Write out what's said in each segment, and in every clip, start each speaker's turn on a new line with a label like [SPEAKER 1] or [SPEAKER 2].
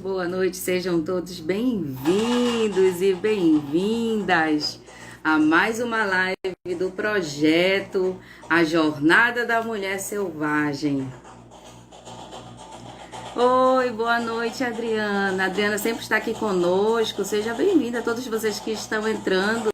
[SPEAKER 1] boa noite, sejam todos bem-vindos e bem-vindas a mais uma live do projeto A Jornada da Mulher Selvagem. Oi, boa noite, Adriana. A Adriana sempre está aqui conosco, seja bem-vinda a todos vocês que estão entrando.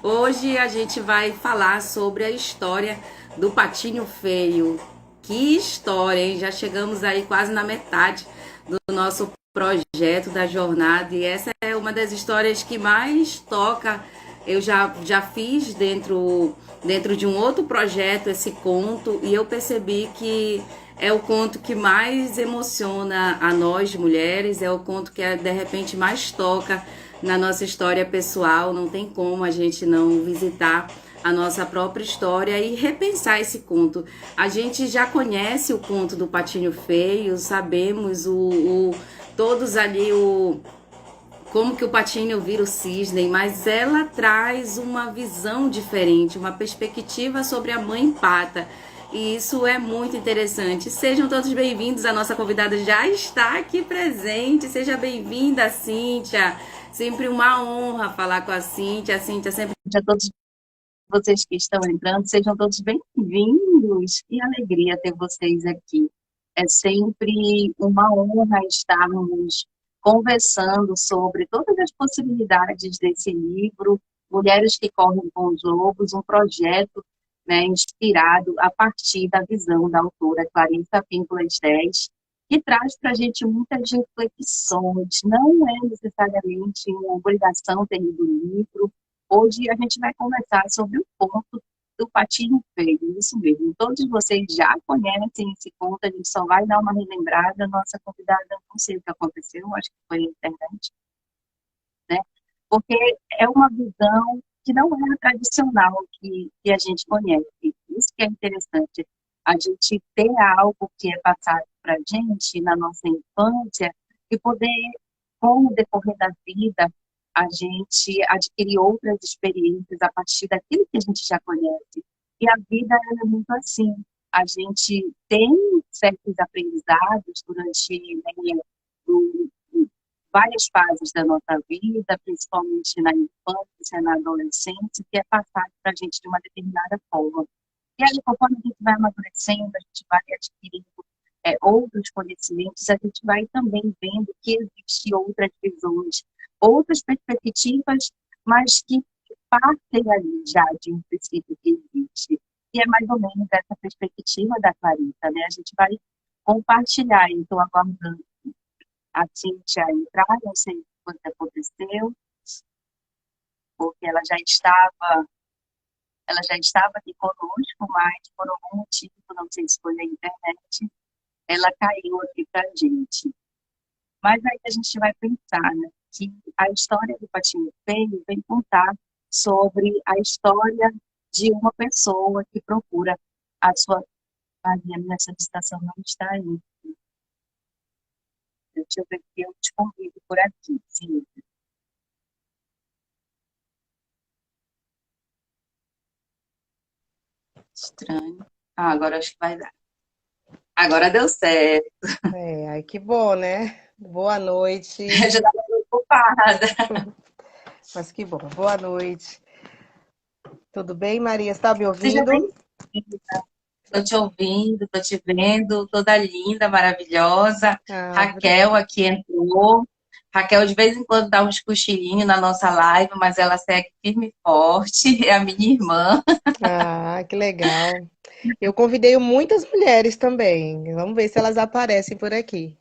[SPEAKER 1] Hoje a gente vai falar sobre a história do Patinho Feio. Que história, hein? Já chegamos aí quase na metade do nosso projeto da jornada e essa é uma das histórias que mais toca. Eu já fiz dentro de um outro projeto esse conto e eu percebi que é o conto que mais emociona a nós mulheres, é o conto que de repente mais toca na nossa história pessoal. Não tem como a gente não visitar a nossa própria história e repensar esse conto. A gente já conhece o conto do Patinho Feio, sabemos todos ali como que o patinho vira o cisne, mas ela traz uma visão diferente, uma perspectiva sobre a mãe pata. E isso é muito interessante. Sejam todos bem-vindos. A nossa convidada já está aqui presente. Seja bem-vinda, Cíntia. Sempre uma honra falar com a Cíntia. A Cíntia sempre... A todos vocês que estão entrando, sejam todos bem-vindos. Que alegria ter vocês aqui. É sempre uma honra estarmos conversando sobre todas as possibilidades desse livro, Mulheres que Correm com os Lobos, um projeto, né, inspirado a partir da visão da autora Clarissa Pinkola 10, que traz para a gente muitas reflexões. Não é necessariamente uma obrigação ter lido o livro. Hoje a gente vai conversar sobre o conto do Patinho Feio, isso mesmo. Todos vocês já conhecem esse conto, a gente só vai dar uma relembrada. Nossa convidada, não sei o que aconteceu, acho que foi na internet, né? Porque é uma visão que não é a tradicional que a gente conhece. Isso que é interessante, a gente ter algo que é passado para a gente na nossa infância e poder, com o decorrer da vida, a gente adquirir outras experiências a partir daquilo que a gente já conhece. E a vida é muito assim. A gente tem certos aprendizados durante, né, o- várias fases da nossa vida, principalmente na infância, na adolescência, que é passado para a gente de uma determinada forma. E aí, conforme a gente vai amadurecendo, a gente vai adquirindo outros conhecimentos, a gente vai também vendo que existem outras visões, outras perspectivas, mas que partem ali já de um princípio que existe. E é mais ou menos essa perspectiva da Clarissa, né? A gente vai compartilhar, então, aguardando a Cíntia entrar, não sei o que aconteceu, porque ela já estava aqui conosco, mas por algum motivo, não sei se foi a internet, ela caiu aqui para a gente. Mas aí a gente vai pensar, né, que a história do Patinho Feio vem contar sobre a história de uma pessoa que procura a sua... A minha solicitação não está aí. Deixa eu ver se eu te convido por aqui, sim. Estranho. Ah, agora acho que vai dar. Agora deu certo.
[SPEAKER 2] Ai, que bom, né? Boa noite.
[SPEAKER 1] Eu já estava preocupada.
[SPEAKER 2] Mas que bom. Boa noite. Tudo bem, Maria? Está me
[SPEAKER 1] Seja
[SPEAKER 2] ouvindo?
[SPEAKER 1] bem-vinda. Estou te ouvindo, estou te vendo, toda linda, maravilhosa.
[SPEAKER 2] Ah,
[SPEAKER 1] Raquel aqui entrou. Raquel, de vez em quando, dá uns cochilinhos na nossa live, mas ela segue firme e forte. É a minha irmã.
[SPEAKER 2] que legal. Eu convidei muitas mulheres também. Vamos ver se elas aparecem por aqui.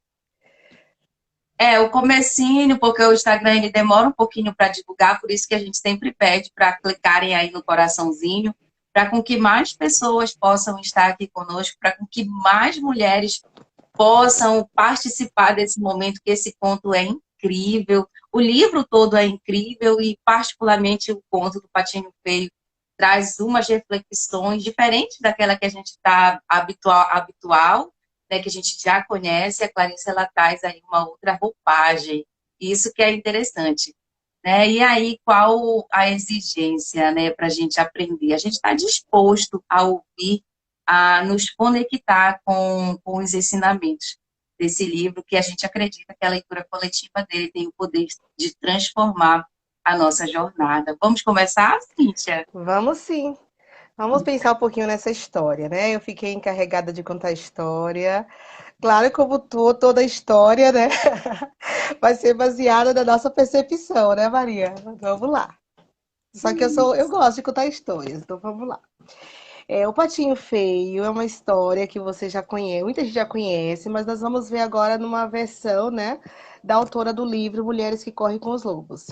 [SPEAKER 1] É, o comecinho, porque o Instagram ele demora um pouquinho para divulgar, por isso que a gente sempre pede para clicarem aí no coraçãozinho, para com que mais pessoas possam estar aqui conosco, para com que mais mulheres possam participar desse momento, que esse conto é incrível. O livro todo é incrível e, particularmente, o conto do Patinho Feio traz umas reflexões diferentes daquela que a gente está habitual, né, que a gente já conhece. A Clarice ela traz aí uma outra roupagem. Isso que é interessante. Né? E aí, qual a exigência, né, para a gente aprender? A gente está disposto a ouvir, a nos conectar com os ensinamentos.
[SPEAKER 3] desse livro, que a gente acredita que a leitura coletiva dele tem o poder de transformar a nossa jornada. Vamos começar, Cíntia?
[SPEAKER 2] Vamos sim. Vamos pensar um pouquinho nessa história, né? Eu fiquei encarregada de contar a história. Claro, como toda história, né? Vai ser baseada na nossa percepção, né, Maria? Vamos lá. Só que eu gosto de contar histórias, então vamos lá. O Patinho Feio é uma história que você já conhece, muita gente já conhece, mas nós vamos ver agora numa versão, né, da autora do livro Mulheres que Correm com os Lobos.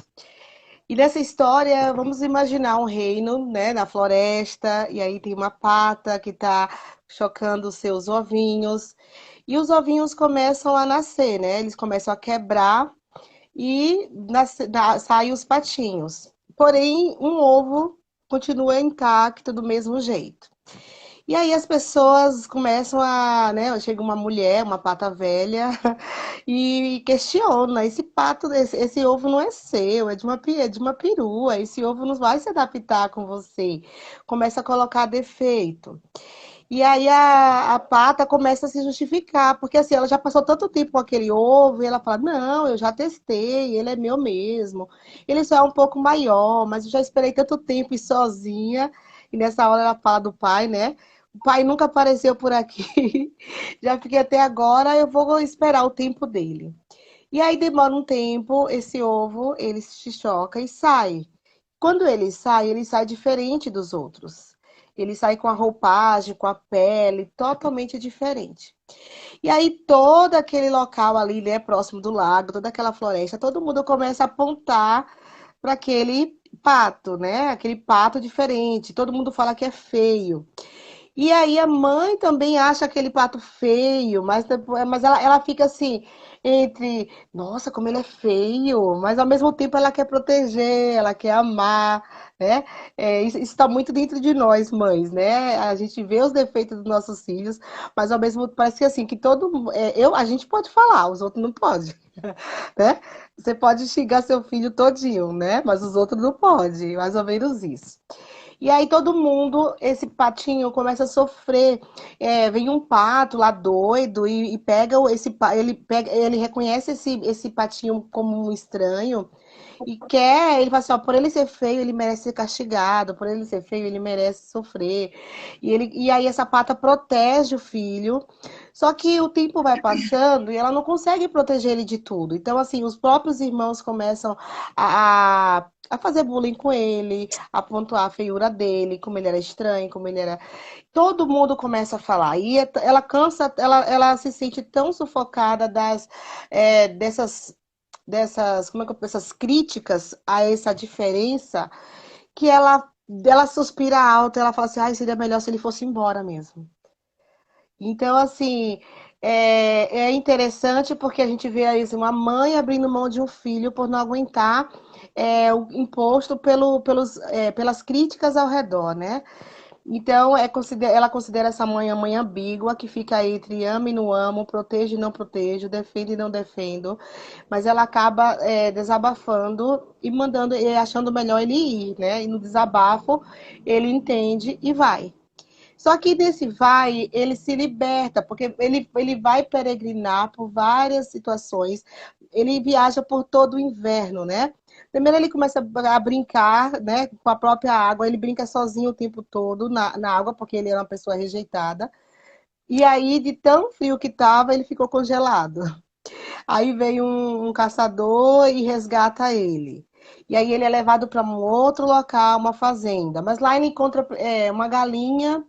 [SPEAKER 2] E nessa história, vamos imaginar um reino, né, na floresta, e aí tem uma pata que está chocando os seus ovinhos, e os ovinhos começam a nascer, né? Eles começam a quebrar e saem os patinhos. Porém, um ovo continua intacto do mesmo jeito. E aí as pessoas começam a, né, chega uma mulher, uma pata velha, e questiona, esse pato, esse ovo não é seu, é de uma perua, esse ovo não vai se adaptar com você. Começa a colocar defeito. E aí a pata começa a se justificar, porque assim, ela já passou tanto tempo com aquele ovo, e ela fala, não, eu já testei, ele é meu mesmo. Ele só é um pouco maior, mas eu já esperei tanto tempo ir sozinha. E nessa hora ela fala do pai, né? O pai nunca apareceu por aqui. Já fiquei até agora, eu vou esperar o tempo dele. E aí demora um tempo, esse ovo, ele se choca e sai. Quando ele sai diferente dos outros. Ele sai com a roupagem, com a pele totalmente diferente. E aí todo aquele local ali, né, próximo do lago, toda aquela floresta, todo mundo começa a apontar para aquele pato, né? Aquele pato diferente. Todo mundo fala que é feio. E aí a mãe também acha aquele pato feio, mas ela fica assim, entre, nossa, como ele é feio, mas ao mesmo tempo ela quer proteger, ela quer amar, né? Isso está muito dentro de nós, mães, né? A gente vê os defeitos dos nossos filhos, mas ao mesmo tempo parece que assim, que a gente pode falar, os outros não podem, né? Você pode xingar seu filho todinho, né? Mas os outros não podem, mais ou menos isso. E aí todo mundo, esse patinho começa a sofrer. Vem um pato lá doido e pega ele reconhece esse patinho como um estranho e ele fala assim, ó, por ele ser feio, ele merece ser castigado, por ele ser feio, ele merece sofrer. E aí essa pata protege o filho. Só que o tempo vai passando e ela não consegue proteger ele de tudo. Então, assim, os próprios irmãos começam a fazer bullying com ele, a pontuar a feiura dele, como ele era estranho, como ele era. Todo mundo começa a falar. E ela cansa, ela se sente tão sufocada dessas, como é que eu penso, essas críticas a essa diferença, que ela suspira alto, ela fala assim, ai, seria melhor se ele fosse embora mesmo. Então, assim, é interessante porque a gente vê aí assim, uma mãe abrindo mão de um filho por não aguentar o imposto pelas críticas ao redor, né? Então, ela considera essa mãe a mãe ambígua, que fica entre amo e não amo, protejo e não protejo, defendo e não defendo, mas ela acaba desabafando e mandando, e achando melhor ele ir, né? E no desabafo, ele entende e vai. Só que desse vai, ele se liberta, porque ele vai peregrinar por várias situações. Ele viaja por todo o inverno, né? Primeiro ele começa a brincar, né, com a própria água. Ele brinca sozinho o tempo todo na água, porque ele era uma pessoa rejeitada. E aí, de tão frio que estava, ele ficou congelado. Aí vem um caçador e resgata ele. E aí ele é levado para um outro local, uma fazenda. Mas lá ele encontra uma galinha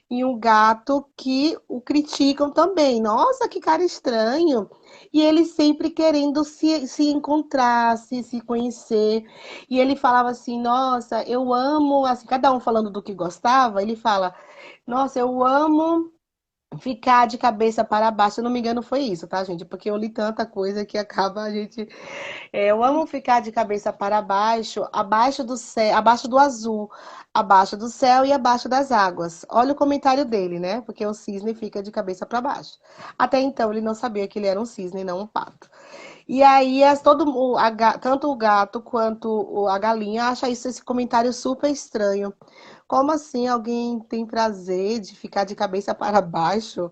[SPEAKER 2] e um gato que o criticam também. Nossa, que cara estranho. E ele sempre querendo se encontrar, se conhecer. E ele falava assim: Nossa, eu amo. Assim, cada um falando do que gostava, ele fala: Nossa, eu amo ficar de cabeça para baixo. Se eu não me engano, foi isso, tá, gente? Porque eu li tanta coisa que acaba a gente eu amo ficar de cabeça para baixo, abaixo do céu, abaixo do azul, abaixo do céu e abaixo das águas. Olha o comentário dele, né? Porque o cisne fica de cabeça para baixo. Até então ele não sabia que ele era um cisne, não um pato. E aí tanto o gato quanto a galinha acha esse comentário super estranho. Como assim alguém tem prazer de ficar de cabeça para baixo?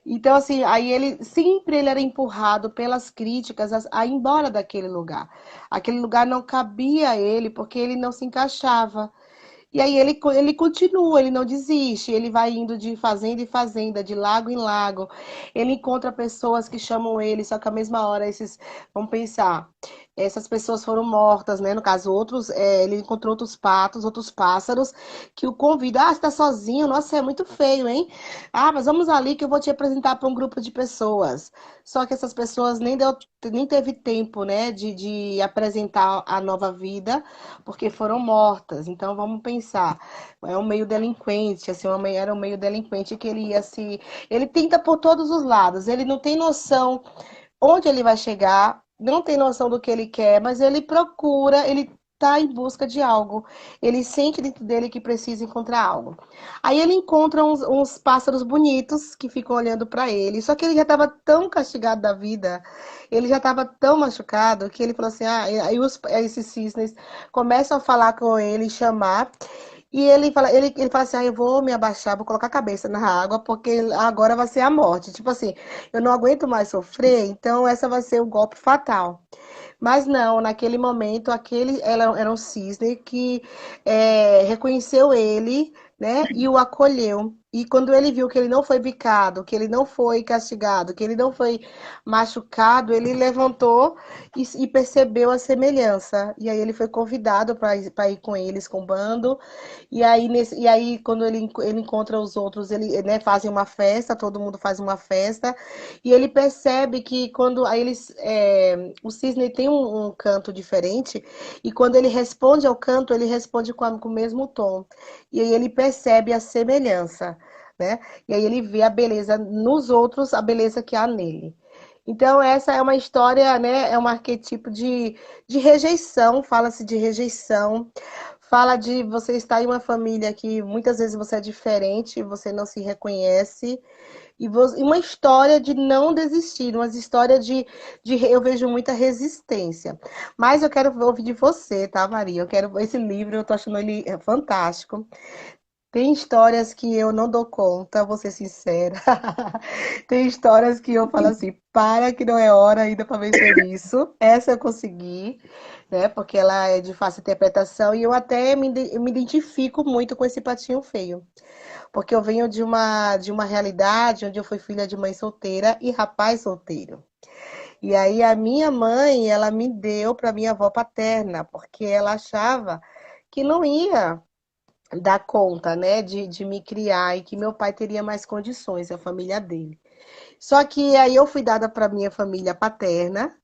[SPEAKER 2] Então, assim, aí ele era empurrado pelas críticas a ir embora daquele lugar. Aquele lugar não cabia a ele porque ele não se encaixava. E aí ele continua, ele não desiste, ele vai indo de fazenda em fazenda, de lago em lago. Ele encontra pessoas que chamam ele, só que à mesma hora vamos pensar, essas pessoas foram mortas, né? No caso, ele encontrou outros patos, outros pássaros que o convidam. Ah, você tá sozinho? Nossa, é muito feio, hein? Ah, mas vamos ali que eu vou te apresentar para um grupo de pessoas. Só que essas pessoas nem teve tempo, né, de apresentar a nova vida porque foram mortas. Então vamos pensar, é um meio delinquente, assim, era um meio delinquente que ele tenta por todos os lados, ele não tem noção onde ele vai chegar, não tem noção do que ele quer, mas ele procura, ele está em busca de algo. Ele sente dentro dele que precisa encontrar algo. Aí ele encontra uns pássaros bonitos que ficam olhando para ele. Só que ele já estava tão castigado da vida, ele já estava tão machucado que ele falou assim: ah, esses cisnes começam a falar com ele, chamar. E ele fala assim: ah, eu vou me abaixar, vou colocar a cabeça na água, porque agora vai ser a morte. Tipo assim, eu não aguento mais sofrer, então essa vai ser o golpe fatal. Mas não, naquele momento, era um cisne que reconheceu ele, né, e o acolheu. E quando ele viu que ele não foi picado, que ele não foi castigado, que ele não foi machucado, ele levantou e percebeu a semelhança. E aí ele foi convidado para ir com eles, com o bando. E aí quando ele encontra os outros, né, fazem uma festa, todo mundo faz uma festa. E ele percebe que o cisne tem um canto diferente, e quando ele responde ao canto, ele responde com o mesmo tom. E aí ele percebe a semelhança, né? E aí ele vê a beleza nos outros, a beleza que há nele. Então, essa é uma história, né? É um arquetipo de rejeição, fala-se de rejeição, fala de você estar em uma família que muitas vezes você é diferente, você não se reconhece, e uma história de não desistir, uma história eu vejo muita resistência. Mas eu quero ouvir de você, tá, Maria? Esse livro, eu tô achando ele fantástico. Tem histórias que eu não dou conta, vou ser sincera. Tem histórias que eu falo assim, para que não é hora ainda para vencer isso. Essa eu consegui, né? Porque ela é de fácil interpretação e eu até me identifico muito com esse patinho feio. Porque eu venho de uma realidade onde eu fui filha de mãe solteira e rapaz solteiro. E aí a minha mãe, ela me deu para minha avó paterna, porque ela achava que não ia dar conta, né, de me criar e que meu pai teria mais condições, a família dele. Só que aí eu fui dada para minha família paterna,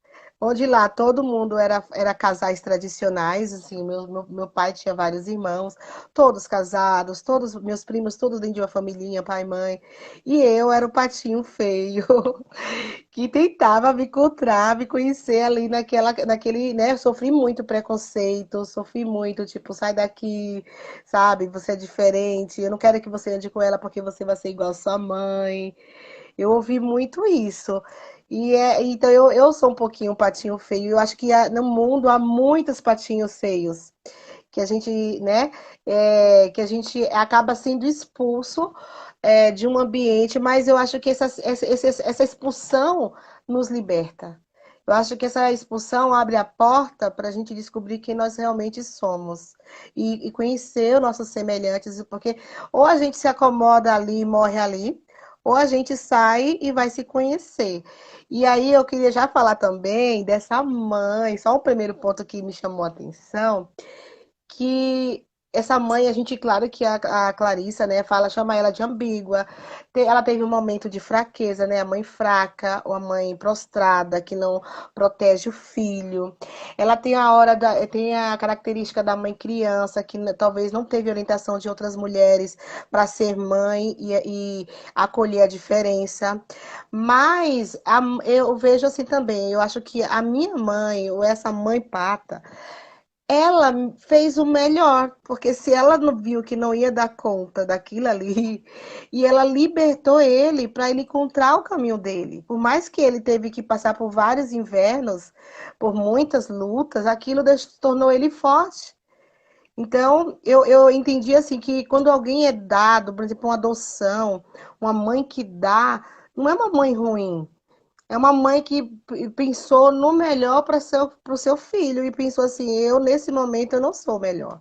[SPEAKER 2] onde lá todo mundo era casais tradicionais, assim, meu pai tinha vários irmãos, todos casados, todos meus primos, todos dentro de uma família, pai e mãe, e eu era o patinho feio, que tentava me encontrar, me conhecer ali naquele, né, eu sofri muito preconceito, sofri muito, tipo, sai daqui, sabe, você é diferente, eu não quero que você ande com ela porque você vai ser igual a sua mãe, eu ouvi muito isso. Então eu sou um pouquinho um patinho feio. Eu acho que no mundo há muitos patinhos feios que a gente, né, que a gente acaba sendo expulso de um ambiente, mas eu acho que essa expulsão nos liberta. Eu acho que essa expulsão abre a porta para a gente descobrir quem nós realmente somos e conhecer os nossos semelhantes, porque ou a gente se acomoda ali e morre ali, ou a gente sai e vai se conhecer. E aí eu queria já falar também dessa mãe, só o primeiro ponto que me chamou a atenção, que essa mãe, a gente, claro que a Clarissa, né, chama ela de ambígua. Ela teve um momento de fraqueza, né? A mãe fraca, ou a mãe prostrada, que não protege o filho. Ela tem a característica da mãe criança, que talvez não teve orientação de outras mulheres para ser mãe e acolher a diferença. Mas eu vejo assim também, eu acho que a minha mãe, ou essa mãe pata, ela fez o melhor, porque se ela não viu que não ia dar conta daquilo ali, e ela libertou ele para ele encontrar o caminho dele. Por mais que ele teve que passar por vários invernos, por muitas lutas, aquilo tornou ele forte. Então, eu entendi assim que quando alguém é dado, por exemplo, uma adoção, uma mãe que dá, não é uma mãe ruim. É uma mãe que pensou no melhor para o seu filho e pensou assim: eu, nesse momento, eu não sou o melhor.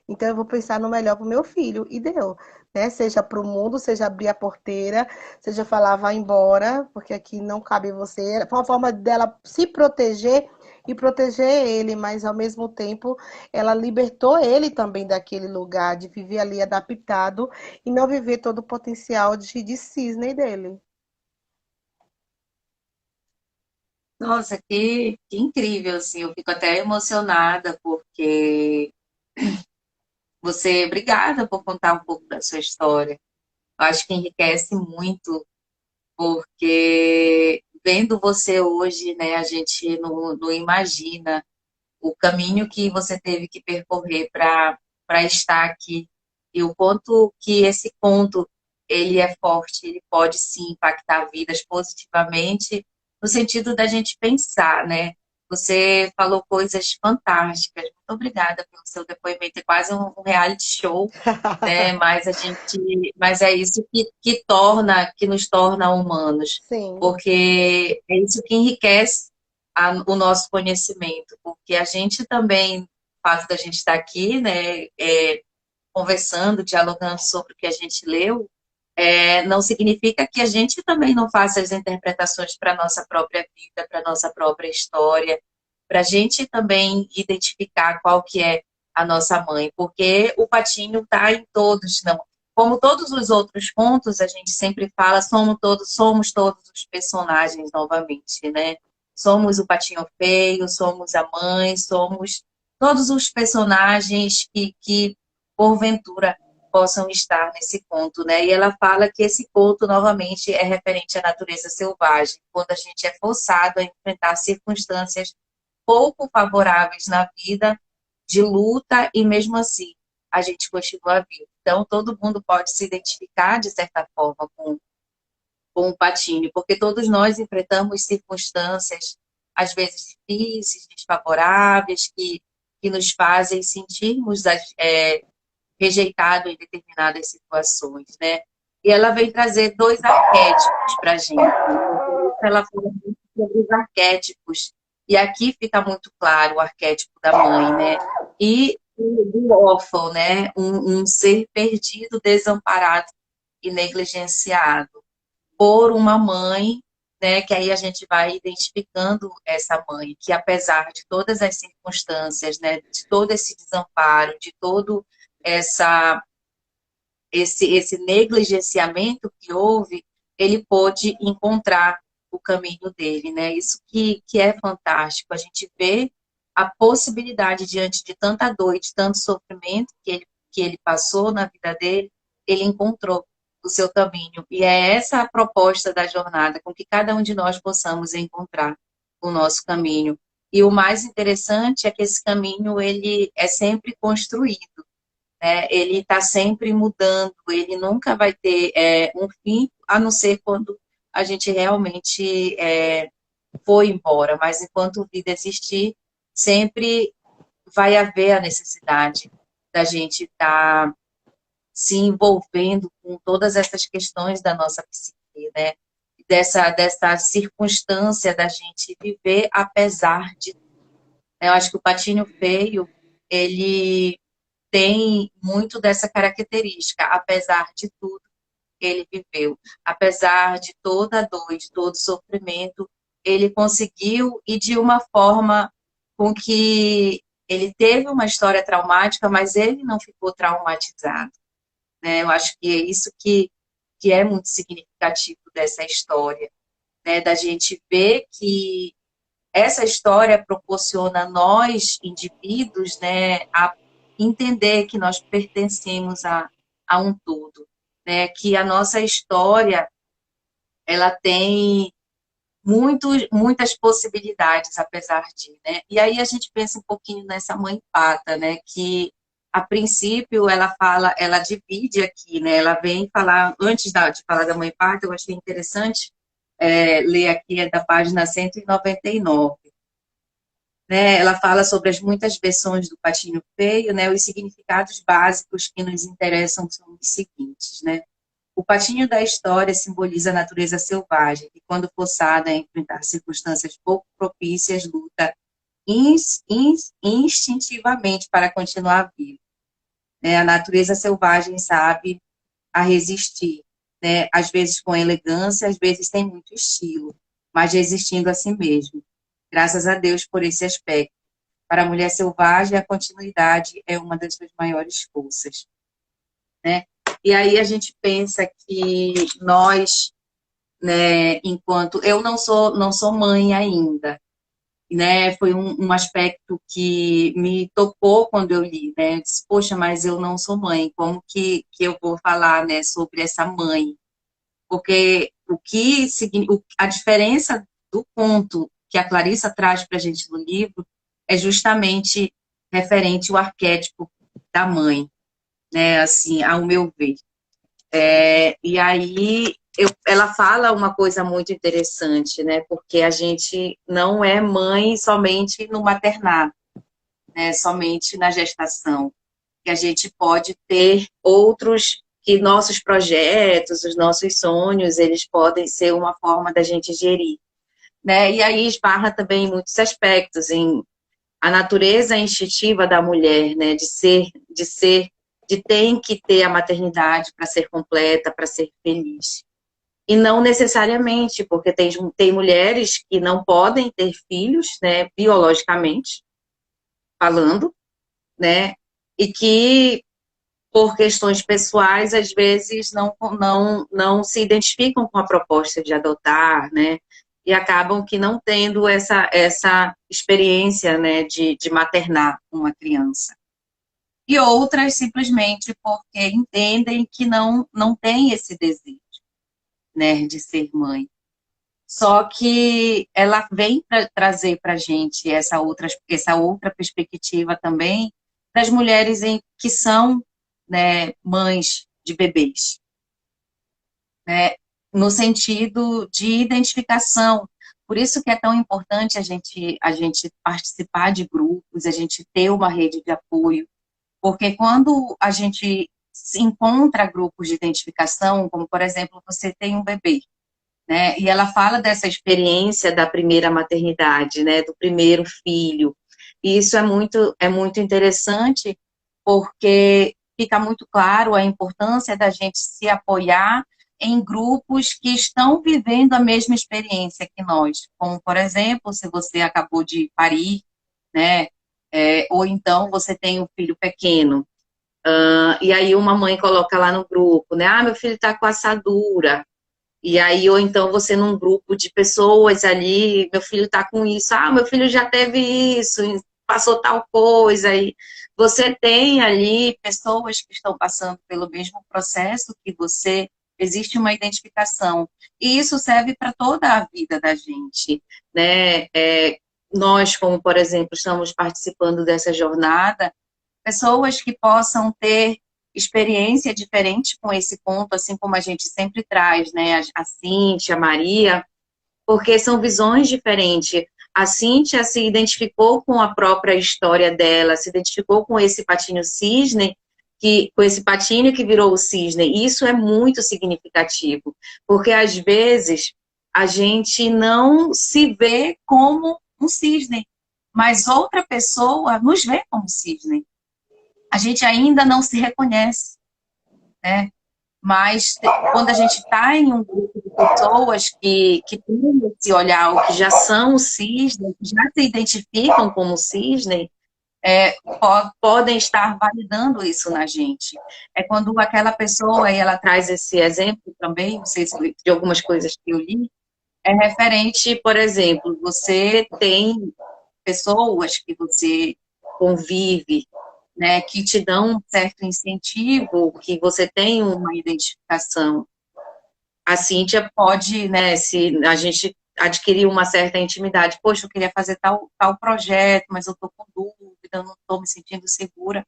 [SPEAKER 2] Então, eu vou pensar no melhor para o meu filho. E deu, né? Seja para o mundo, seja abrir a porteira, seja falar, vá embora, porque aqui não cabe você. Foi uma forma dela se proteger e proteger ele, mas ao mesmo tempo ela libertou ele também daquele lugar de viver ali adaptado e não viver todo o potencial de cisne dele.
[SPEAKER 3] Nossa, que incrível, assim, eu fico até emocionada, porque obrigada por contar um pouco da sua história. Eu acho que enriquece muito, porque vendo você hoje, né, a gente não imagina o caminho que você teve que percorrer para estar aqui e o quanto que esse conto ele é forte, ele pode sim impactar vidas positivamente no sentido da gente pensar, né? Você falou coisas fantásticas. Muito obrigada pelo seu depoimento. É quase um reality show, né? Mas é isso que nos torna humanos,
[SPEAKER 2] Sim.
[SPEAKER 3] porque é isso que enriquece o nosso conhecimento, porque a gente também, o fato da gente estar aqui, né, conversando, dialogando sobre o que a gente leu, não significa que a gente também não faça as interpretações para a nossa própria vida, para a nossa própria história, para a gente também identificar qual que é a nossa mãe, porque o patinho está em todos, não. Como todos os outros contos, a gente sempre fala, somos todos os personagens novamente, né? Somos o patinho feio, somos a mãe, somos todos os personagens que porventura possam estar nesse conto, né? E ela fala que esse conto, novamente, é referente à natureza selvagem, quando a gente é forçado a enfrentar circunstâncias pouco favoráveis na vida, de luta, e mesmo assim a gente continua vivo. Então, todo mundo pode se identificar, de certa forma, com o patinho, porque todos nós enfrentamos circunstâncias, às vezes difíceis, desfavoráveis, que nos fazem sentirmos rejeitado em determinadas situações, né? E ela vem trazer dois arquétipos para a gente. Ela fala muito sobre os arquétipos. E aqui fica muito claro o arquétipo da mãe, né? E do órfão, né? Um ser perdido, desamparado e negligenciado por uma mãe, né? Que aí a gente vai identificando essa mãe, que apesar de todas as circunstâncias, né? De todo esse desamparo, de todo essa esse negligenciamento que houve, ele pôde encontrar o caminho dele, né? Isso que é fantástico. A gente vê a possibilidade, diante de tanta dor e de tanto sofrimento que ele passou na vida dele, ele encontrou o seu caminho. E é essa a proposta da jornada, com que cada um de nós possamos encontrar o nosso caminho. E o mais interessante é que esse caminho, ele é sempre construído, né? Ele está sempre mudando, ele nunca vai ter um fim, a não ser quando a gente realmente for embora, mas enquanto vida existir, sempre vai haver a necessidade da gente estar se envolvendo com todas essas questões da nossa psique, né? Dessa circunstância da gente viver apesar de. Eu acho que o patinho feio, ele tem muito dessa característica, apesar de tudo que ele viveu, apesar de toda a dor, de todo o sofrimento, ele conseguiu, e de uma forma com que ele teve uma história traumática, mas ele não ficou traumatizado, né? Eu acho que é isso que é muito significativo dessa história, né? Da gente ver que essa história proporciona a nós, indivíduos, né, a entender que nós pertencemos a um todo, né, que a nossa história, ela tem muitas possibilidades, apesar de, né, e aí a gente pensa um pouquinho nessa mãe pata, né, que a princípio ela fala, ela divide aqui, né, ela vem falar, antes de falar da mãe pata, eu achei interessante ler aqui da página 199. né? Ela fala sobre as muitas versões do patinho feio, né? Os significados básicos que nos interessam são os seguintes, né? O patinho da história simboliza a natureza selvagem, que, quando forçada a enfrentar circunstâncias pouco propícias, luta instintivamente para continuar vivo. Né? A natureza selvagem sabe a resistir, né? Às vezes com elegância, às vezes tem muito estilo, mas resistindo a si mesmo. Graças a Deus por esse aspecto. Para a mulher selvagem, a continuidade é uma das suas maiores forças, né? E aí a gente pensa que nós, né, enquanto eu não sou mãe ainda, né? Foi um aspecto que me tocou quando eu li, né? Eu disse, poxa, mas eu não sou mãe, como que eu vou falar, né, sobre essa mãe? Porque a diferença do conto que a Clarissa traz para a gente no livro é justamente referente ao arquétipo da mãe, né? Assim, ao meu ver. E aí ela fala uma coisa muito interessante, né? Porque a gente não é mãe somente no maternar, né? Somente na gestação. Que a gente pode ter outros, que nossos projetos, os nossos sonhos, eles podem ser uma forma da gente gerir, né? E aí esbarra também em muitos aspectos, em a natureza instintiva da mulher, né? De tem que ter a maternidade para ser completa, para ser feliz. E não necessariamente, porque tem mulheres que não podem ter filhos, né, biologicamente falando, né, e que, por questões pessoais, às vezes não se identificam com a proposta de adotar, né, e acabam que não tendo essa experiência, né, de maternar uma criança. E outras simplesmente porque entendem que não tem esse desejo, né, de ser mãe. Só que ela vem trazer para a gente essa outra perspectiva também das mulheres que são, né, mães de bebês, né, no sentido de identificação. Por isso que é tão importante a gente participar de grupos, a gente ter uma rede de apoio, porque quando a gente se encontra grupos de identificação, como, por exemplo, você tem um bebê, né? E ela fala dessa experiência da primeira maternidade, né? Do primeiro filho. E isso é muito interessante, porque fica muito claro a importância da gente se apoiar em grupos que estão vivendo a mesma experiência que nós. Como, por exemplo, se você acabou de parir, né? Ou então você tem um filho pequeno. E aí uma mãe coloca lá no grupo, né? Ah, meu filho está com assadura. E aí, ou então você num grupo de pessoas ali, meu filho tá com isso, meu filho já teve isso, passou tal coisa, e você tem ali pessoas que estão passando pelo mesmo processo que você, existe uma identificação. E isso serve para toda a vida da gente, né? Nós, como, por exemplo, estamos participando dessa jornada, pessoas que possam ter experiência diferente com esse ponto, assim como a gente sempre traz, né? A Cíntia, a Maria, porque são visões diferentes. A Cíntia se identificou com a própria história dela, se identificou com esse patinho cisne, com esse patinho que virou o cisne. E isso é muito significativo, porque às vezes a gente não se vê como um cisne, mas outra pessoa nos vê como cisne. A gente ainda não se reconhece, né? Mas quando a gente está em um grupo de pessoas que têm esse olhar, ou que já são o cisne, que já se identificam como cisne, podem estar validando isso na gente. É quando aquela pessoa, e ela traz esse exemplo também, não sei se de algumas coisas que eu li, é referente, por exemplo, você tem pessoas que você convive, né, que te dão um certo incentivo, que você tem uma identificação. A Cíntia pode, né, se a gente adquirir uma certa intimidade, poxa, eu queria fazer tal projeto, mas eu estou com dúvida, eu não estou me sentindo segura.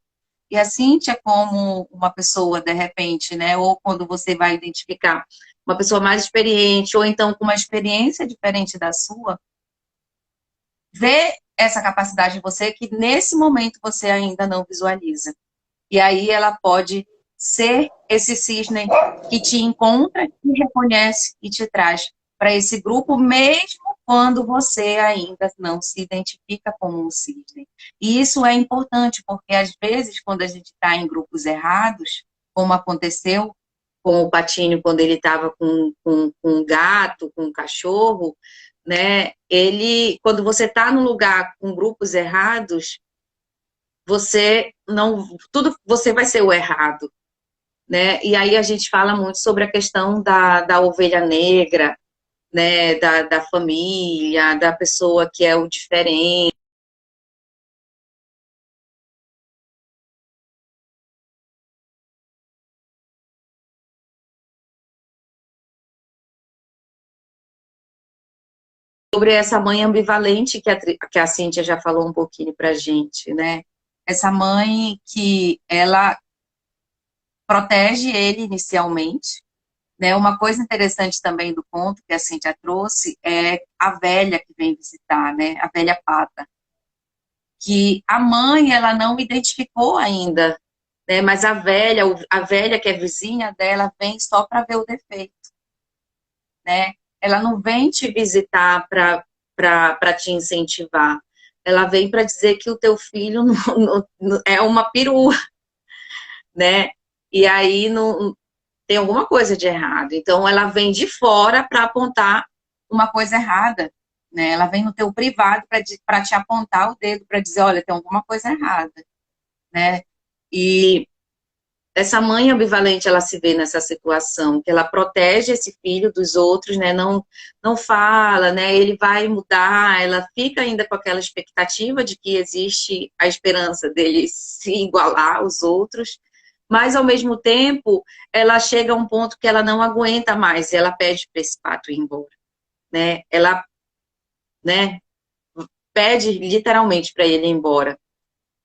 [SPEAKER 3] E a Cíntia, como uma pessoa, de repente, né, ou quando você vai identificar uma pessoa mais experiente, ou então com uma experiência diferente da sua, ver essa capacidade de você que nesse momento você ainda não visualiza. E aí ela pode ser esse cisne que te encontra, te reconhece e te traz para esse grupo, mesmo quando você ainda não se identifica como um cisne. E isso é importante, porque às vezes, quando a gente está em grupos errados, como aconteceu com o Patinho quando ele estava com um gato, com um cachorro, né? Quando você está num lugar com grupos errados, você não, tudo você vai ser o errado, né? E aí a gente fala muito sobre a questão da ovelha negra, né? Da família, da pessoa que é o diferente. Sobre essa mãe ambivalente que a Cíntia já falou um pouquinho pra gente, né? Essa mãe que ela protege ele inicialmente, né? Uma coisa interessante também do conto que a Cíntia trouxe é a velha que vem visitar, né? A velha pata. Que a mãe, ela não identificou ainda, né? Mas a velha que é vizinha dela, vem só para ver o defeito, né? Ela não vem te visitar para te incentivar. Ela vem para dizer que o teu filho é uma perua, né? E aí não tem alguma coisa de errado. Então ela vem de fora para apontar uma coisa errada, né? Ela vem no teu privado para te apontar o dedo para dizer, olha, tem alguma coisa errada, né? E essa mãe ambivalente, ela se vê nessa situação, que ela protege esse filho dos outros, né, não fala, né, ele vai mudar, ela fica ainda com aquela expectativa de que existe a esperança dele se igualar aos outros, mas, ao mesmo tempo, ela chega a um ponto que ela não aguenta mais, e ela pede para esse pato ir embora, né, ela, né, pede literalmente para ele ir embora.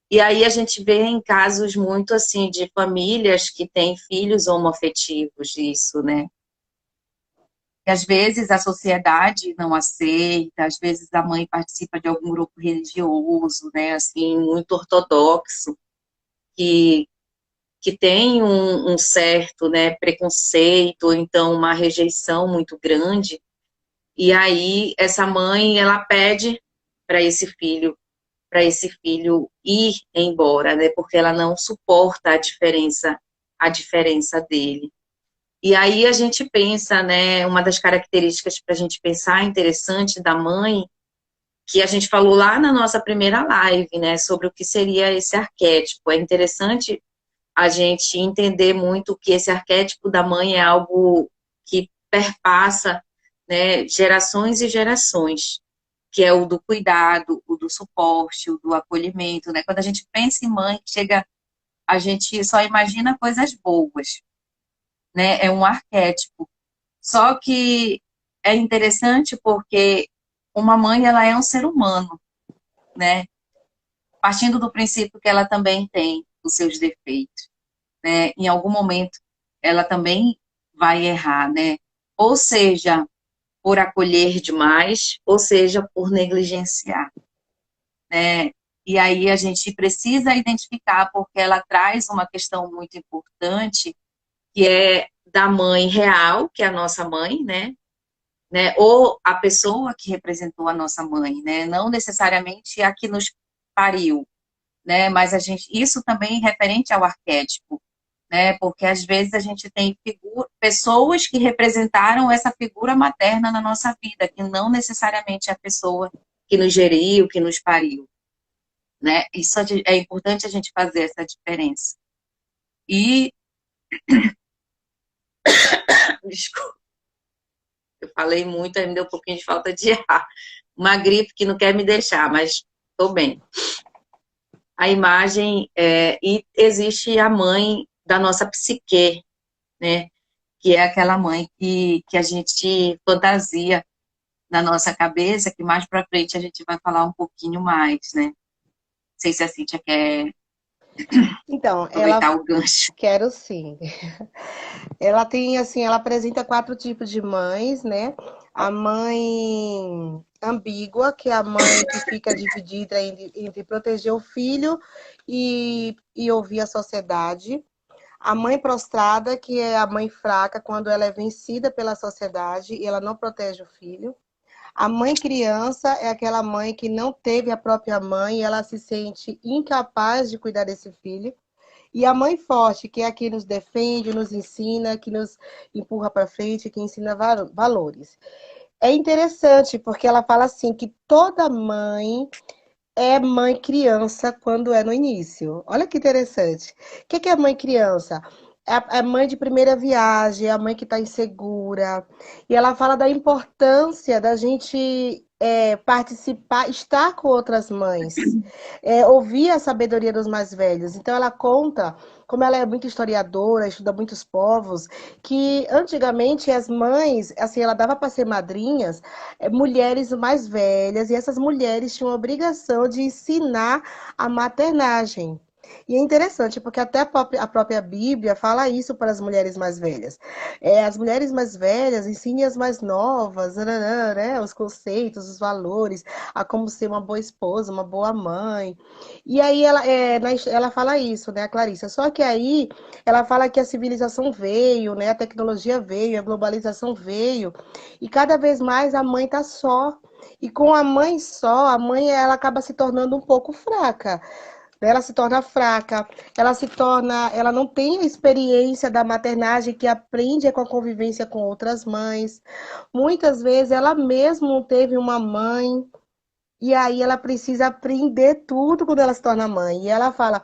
[SPEAKER 3] E aí a gente vê em casos muito assim de famílias que têm filhos homoafetivos, isso, né? E às vezes a sociedade não aceita, às vezes a mãe participa de algum grupo religioso, né, assim, muito ortodoxo, que, que tem um certo, né, preconceito, ou então uma rejeição muito grande, e aí essa mãe, ela pede para esse filho ir embora, né? Porque ela não suporta a diferença dele. E aí a gente pensa, né? Uma das características para a gente pensar interessante da mãe, que a gente falou lá na nossa primeira live, né? Sobre o que seria esse arquétipo. É interessante a gente entender muito que esse arquétipo da mãe é algo que perpassa, né, gerações e gerações, que é o do cuidado, o do suporte, o do acolhimento, né? Quando a gente pensa em mãe, chega, a gente só imagina coisas boas, né? É um arquétipo. Só que é interessante porque uma mãe, ela é um ser humano, né? Partindo do princípio que ela também tem os seus defeitos, né? Em algum momento, ela também vai errar, né? Ou seja, por acolher demais, ou seja, por negligenciar, né? E aí a gente precisa identificar, porque ela traz uma questão muito importante, que é da mãe real, que é a nossa mãe, né? Ou a pessoa que representou a nossa mãe, né? Não necessariamente a que nos pariu, né? Mas isso também é referente ao arquétipo, né? Porque às vezes a gente tem pessoas que representaram essa figura materna na nossa vida, que não necessariamente é a pessoa que nos geriu, que nos pariu, né? Isso é importante a gente fazer essa diferença. E desculpa, eu falei muito, aí me deu um pouquinho de falta de ar. Uma gripe que não quer me deixar, mas estou bem. A imagem, e existe a mãe da nossa psique, né? Que é aquela mãe que a gente fantasia na nossa cabeça, que mais para frente a gente vai falar um pouquinho mais, né? Não sei se a Cíntia quer
[SPEAKER 2] Então, ela
[SPEAKER 3] aproveitar o gancho.
[SPEAKER 2] quero sim. Ela tem assim, ela apresenta 4 tipos de mães, né? A mãe ambígua, que é a mãe que fica dividida entre proteger o filho e ouvir a sociedade. A mãe prostrada, que é a mãe fraca quando ela é vencida pela sociedade e ela não protege o filho. A mãe criança é aquela mãe que não teve a própria mãe e ela se sente incapaz de cuidar desse filho. E a mãe forte, que é a que nos defende, nos ensina, que nos empurra para frente, que ensina valores. É interessante porque ela fala assim que toda mãe é mãe criança quando é no início. Olha que interessante. O que é mãe criança? É a mãe de primeira viagem, é a mãe que está insegura. E ela fala da importância da gente participar, estar com outras mães, ouvir a sabedoria dos mais velhos. Então ela conta, como ela é muito historiadora, estuda muitos povos, que antigamente as mães, assim, ela dava para ser madrinhas mulheres mais velhas, e essas mulheres tinham a obrigação de ensinar a maternagem. E é interessante, porque até a própria Bíblia fala isso para as mulheres mais velhas. As mulheres mais velhas ensinem as mais novas, né, os conceitos, os valores, a como ser uma boa esposa, uma boa mãe. E aí ela fala isso, né, a Clarissa. Só que aí ela fala que a civilização veio, né, a tecnologia veio, a globalização veio, e cada vez mais a mãe está só. E com a mãe só, a mãe ela acaba se tornando um pouco fraca. Ela se torna fraca, ela não tem a experiência da maternagem que aprende com a convivência com outras mães. Muitas vezes ela mesma não teve uma mãe, e aí ela precisa aprender tudo quando ela se torna mãe. E ela fala: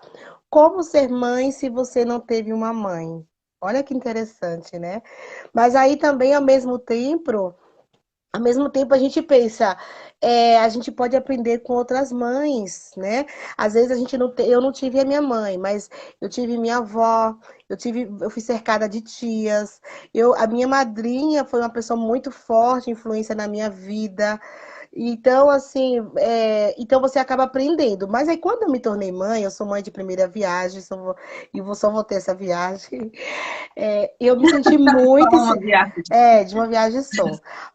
[SPEAKER 2] como ser mãe se você não teve uma mãe? Olha que interessante, né? Mas aí também, ao mesmo tempo a gente pensa, a gente pode aprender com outras mães, né? Às vezes eu não tive a minha mãe, mas eu tive minha avó, eu fui cercada de tias, a minha madrinha foi uma pessoa muito forte, influência na minha vida. Então, assim, então você acaba aprendendo. Mas aí, quando eu me tornei mãe, eu sou mãe de primeira viagem, só vou ter essa viagem. Eu me senti muito.
[SPEAKER 3] Uma viagem.
[SPEAKER 2] De uma viagem só.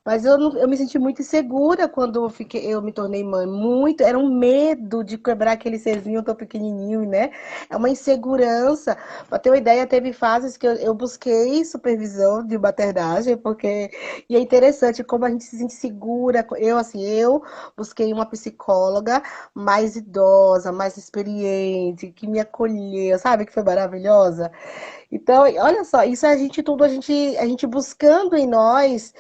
[SPEAKER 2] Mas eu me senti muito insegura quando eu me tornei mãe. Muito, era um medo de quebrar aquele serzinho tão pequenininho, né? É uma insegurança. Pra ter uma ideia, teve fases que eu busquei supervisão de maternagem, porque. E é interessante como a gente se sente segura. Eu busquei uma psicóloga mais idosa, mais experiente, que me acolheu, sabe? Que foi maravilhosa. Então, olha só, isso a gente buscando em nós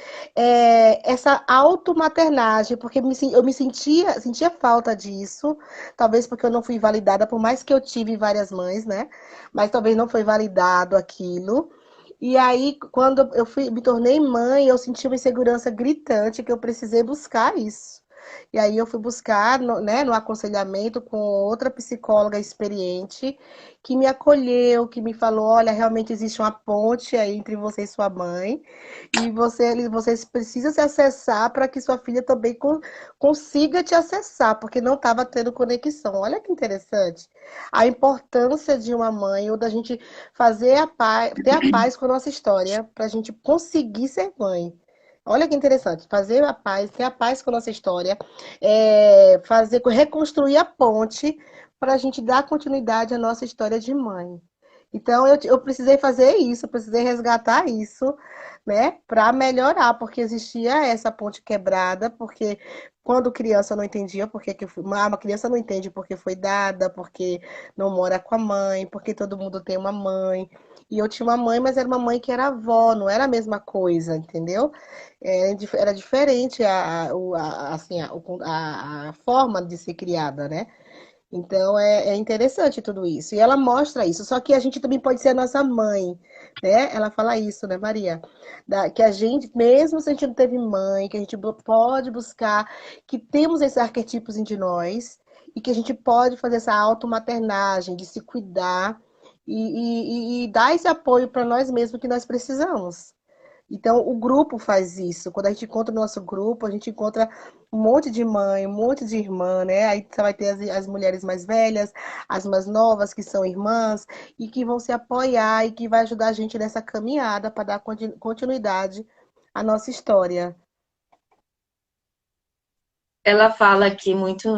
[SPEAKER 2] essa automaternagem, porque eu me sentia falta disso, talvez porque eu não fui validada, por mais que eu tive várias mães, né? Mas talvez não foi validado aquilo. E aí, quando me tornei mãe, eu senti uma insegurança gritante que eu precisei buscar isso. E aí eu fui buscar, né, no aconselhamento com outra psicóloga experiente que me acolheu, que me falou, olha, realmente existe uma ponte aí entre você e sua mãe, e vocês precisam se acessar para que sua filha também consiga te acessar, porque não estava tendo conexão. Olha que interessante. A importância de uma mãe, ou da gente ter a paz com a nossa história, para a gente conseguir ser mãe. Olha que interessante, fazer a paz, ter a paz com a nossa história, reconstruir a ponte para a gente dar continuidade à nossa história de mãe. Então, eu precisei fazer isso, eu precisei resgatar isso, né, para melhorar, porque existia essa ponte quebrada, porque quando criança eu não entendia uma criança não entende porque foi dada, porque não mora com a mãe, porque todo mundo tem uma mãe. E eu tinha uma mãe, mas era uma mãe que era avó, não era a mesma coisa, entendeu? Era diferente assim, a forma de ser criada, né? Então é interessante tudo isso. E ela mostra isso. Só que a gente também pode ser a nossa mãe, né? Ela fala isso, né, Maria? Que a gente, mesmo se a gente não teve mãe, que a gente pode buscar, que temos esses arquetipos de nós, e que a gente pode fazer essa automaternagem, de se cuidar e dar esse apoio para nós mesmos que nós precisamos. Então, o grupo faz isso. Quando a gente encontra o nosso grupo, a gente encontra um monte de mãe, um monte de irmã, né? Aí você vai ter as mulheres mais velhas, as mais novas, que são irmãs, e que vão se apoiar e que vai ajudar a gente nessa caminhada para dar continuidade à nossa história.
[SPEAKER 3] ela fala aqui muito,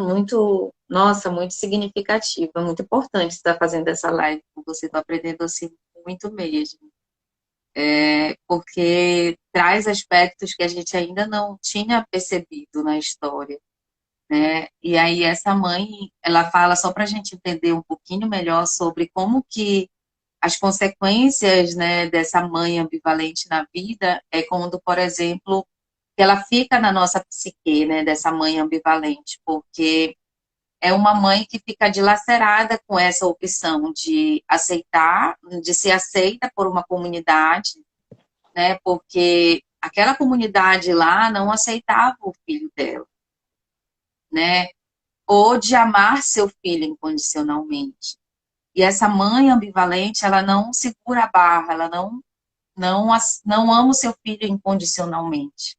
[SPEAKER 3] nossa, muito significativa, muito importante estar fazendo essa live com você, estou aprendendo assim muito mesmo, porque traz aspectos que a gente ainda não tinha percebido na história, né? E aí essa mãe, ela fala só para a gente entender um pouquinho melhor sobre como que as consequências, né, dessa mãe ambivalente na vida é quando, por exemplo, que ela fica na nossa psique, né, dessa mãe ambivalente, porque é uma mãe que fica dilacerada com essa opção de aceitar, de ser aceita por uma comunidade, né, porque aquela comunidade lá não aceitava o filho dela, né, ou de amar seu filho incondicionalmente. E essa mãe ambivalente, ela não segura a barra, ela não ama o seu filho incondicionalmente,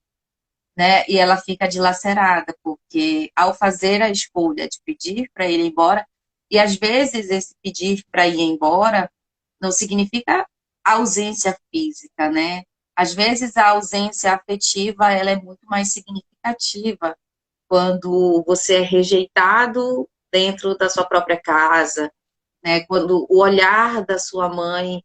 [SPEAKER 3] né? E ela fica dilacerada, porque ao fazer a escolha de pedir para ele ir embora, e às vezes esse pedir para ir embora não significa ausência física, né? Às vezes a ausência afetiva, ela é muito mais significativa quando você é rejeitado dentro da sua própria casa, né? Quando o olhar da sua mãe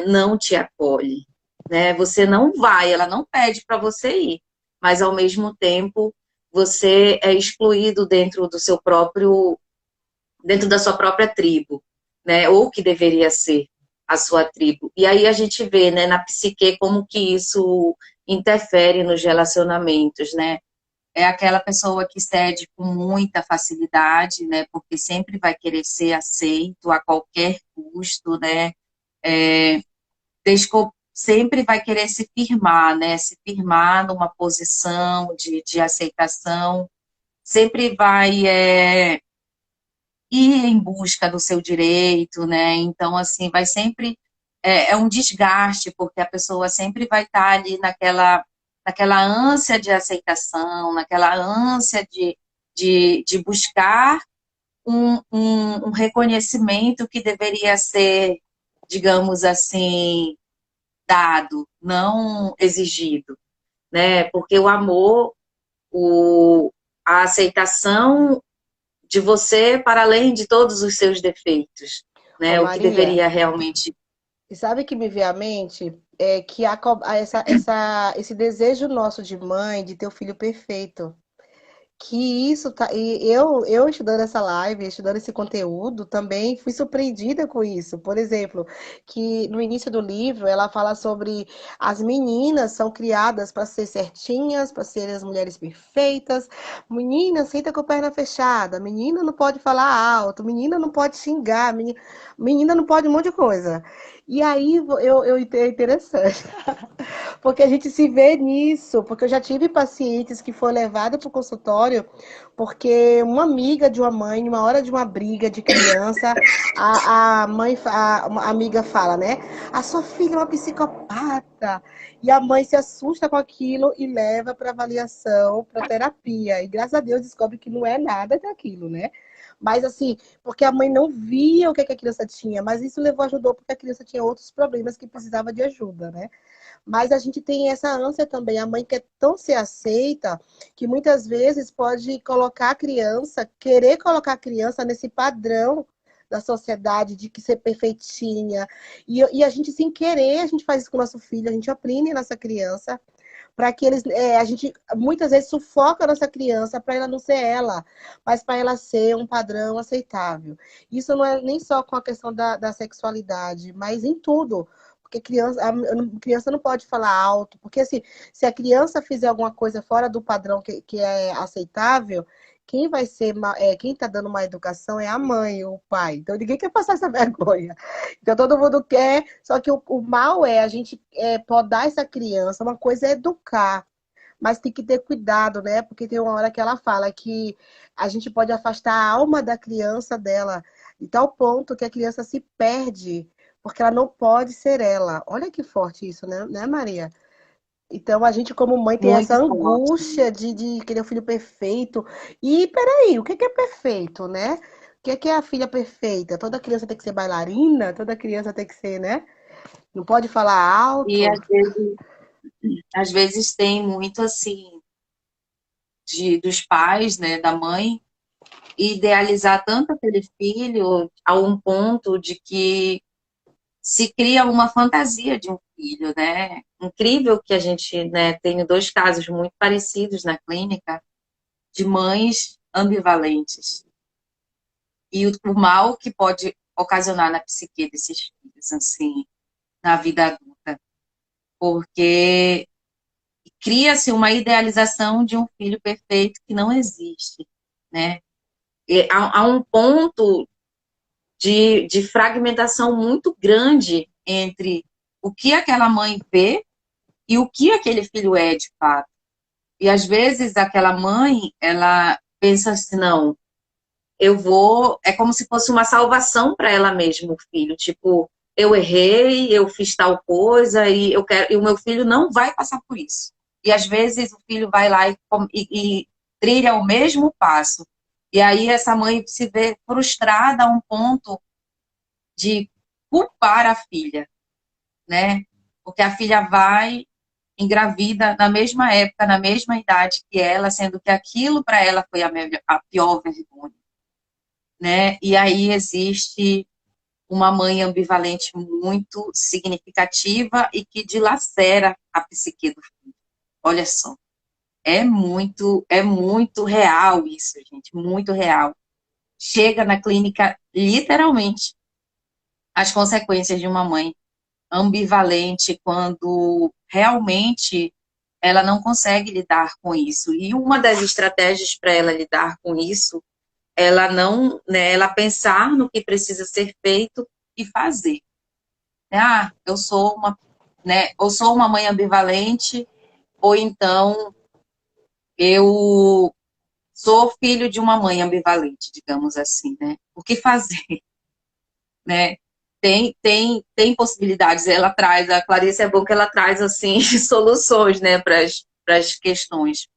[SPEAKER 3] não te acolhe, né? Você não vai, ela não pede para você ir, mas ao mesmo tempo você é excluído dentro da sua própria tribo, né? Ou que deveria ser a sua tribo. E aí a gente vê, né, na psique como que isso interfere nos relacionamentos, né? É aquela pessoa que cede com muita facilidade, né? Porque sempre vai querer ser aceito a qualquer custo, né? É, sempre vai querer se firmar, né? Se firmar numa posição de aceitação, sempre vai ir em busca do seu direito, né? Então, assim, vai sempre. É um desgaste, porque a pessoa sempre vai estar ali naquela ânsia de aceitação, naquela ânsia de buscar um reconhecimento que deveria ser, digamos assim, dado, não exigido, né? Porque o amor, a aceitação de você para além de todos os seus defeitos,
[SPEAKER 2] Ô,
[SPEAKER 3] né? O que
[SPEAKER 2] Maria,
[SPEAKER 3] deveria realmente.
[SPEAKER 2] e sabe que me veio à mente é que esse desejo nosso de mãe de ter o filho perfeito. Que isso tá. E eu estudando essa live, estudando esse conteúdo, também fui surpreendida com isso. Por exemplo, que no início do livro ela fala sobre as meninas são criadas para ser certinhas, para serem as mulheres perfeitas. Menina, senta com a perna fechada. Menina não pode falar alto. Menina não pode xingar. Menina não pode um monte de coisa. E aí é interessante. Porque a gente se vê nisso, porque eu já tive pacientes que foram levados para o consultório porque uma amiga de uma mãe, numa hora de uma briga de criança, a amiga fala, né? A sua filha é uma psicopata. E a mãe se assusta com aquilo e leva para avaliação, para terapia. E graças a Deus descobre que não é nada daquilo, né? Mas assim, porque a mãe não via o que a criança tinha, mas isso ajudou porque a criança tinha outros problemas que precisava de ajuda, né? Mas a gente tem essa ânsia também. A mãe quer tão ser aceita que muitas vezes pode colocar a criança, querer colocar a criança nesse padrão da sociedade de que ser perfeitinha. E a gente, sem querer, a gente faz isso com o nosso filho, a gente oprime a nossa criança para que eles. A gente muitas vezes sufoca a nossa criança para ela não ser ela, mas para ela ser um padrão aceitável. Isso não é nem só com a questão da sexualidade, mas em tudo. Porque criança não pode falar alto, porque assim, se a criança fizer alguma coisa fora do padrão que é aceitável, quem vai ser, quem está dando uma educação é a mãe ou o pai. Então ninguém quer passar essa vergonha. Então todo mundo quer, só que o mal é a gente podar essa criança. Uma coisa é educar, mas tem que ter cuidado, né? Porque tem uma hora que ela fala que a gente pode afastar a alma da criança dela, de tal ponto que a criança se perde, porque ela não pode ser ela. Olha que forte isso, né, Maria? Então a gente, como mãe, tem essa
[SPEAKER 3] Muito forte.
[SPEAKER 2] angústia de querer o filho perfeito. E peraí, o que é perfeito, né? O que é a filha perfeita? Toda criança tem que ser bailarina? Toda criança tem que ser, né? Não pode falar
[SPEAKER 3] E
[SPEAKER 2] alto?
[SPEAKER 3] às vezes tem muito assim, dos pais, né, da mãe, idealizar tanto aquele filho a um ponto de que se cria uma fantasia de um filho, né? Incrível que a gente, né, tem dois casos muito parecidos na clínica de mães ambivalentes e o mal que pode ocasionar na psique desses filhos, assim, na vida adulta, porque cria-se uma idealização de um filho perfeito que não existe, né? E há um ponto de fragmentação muito grande entre o que aquela mãe vê e o que aquele filho é de fato. E às vezes aquela mãe, ela pensa assim, não, eu vou, é como se fosse uma salvação para ela mesma, o filho, tipo, eu errei, eu fiz tal coisa e eu quero, e o meu filho não vai passar por isso. E às vezes o filho vai lá e trilha o mesmo passo. E aí essa mãe se vê frustrada a um ponto de culpar a filha, né? Porque a filha vai engravida na mesma época, na mesma idade que ela, sendo que aquilo para ela foi a pior vergonha, né? E aí existe uma mãe ambivalente muito significativa e que dilacera a psique do filho. Olha só, é muito real isso, gente, muito real. Chega na clínica, literalmente, as consequências de uma mãe ambivalente quando realmente ela não consegue lidar com isso. E uma das estratégias para ela lidar com isso, ela não, né, ela pensar no que precisa ser feito e fazer. Ah, eu sou uma, né, ou sou uma mãe ambivalente, ou então eu sou filho de uma mãe ambivalente, digamos assim, né? O que fazer, né? Tem possibilidades, ela traz, a Clarice é bom que ela traz, assim, soluções, né, para as questões.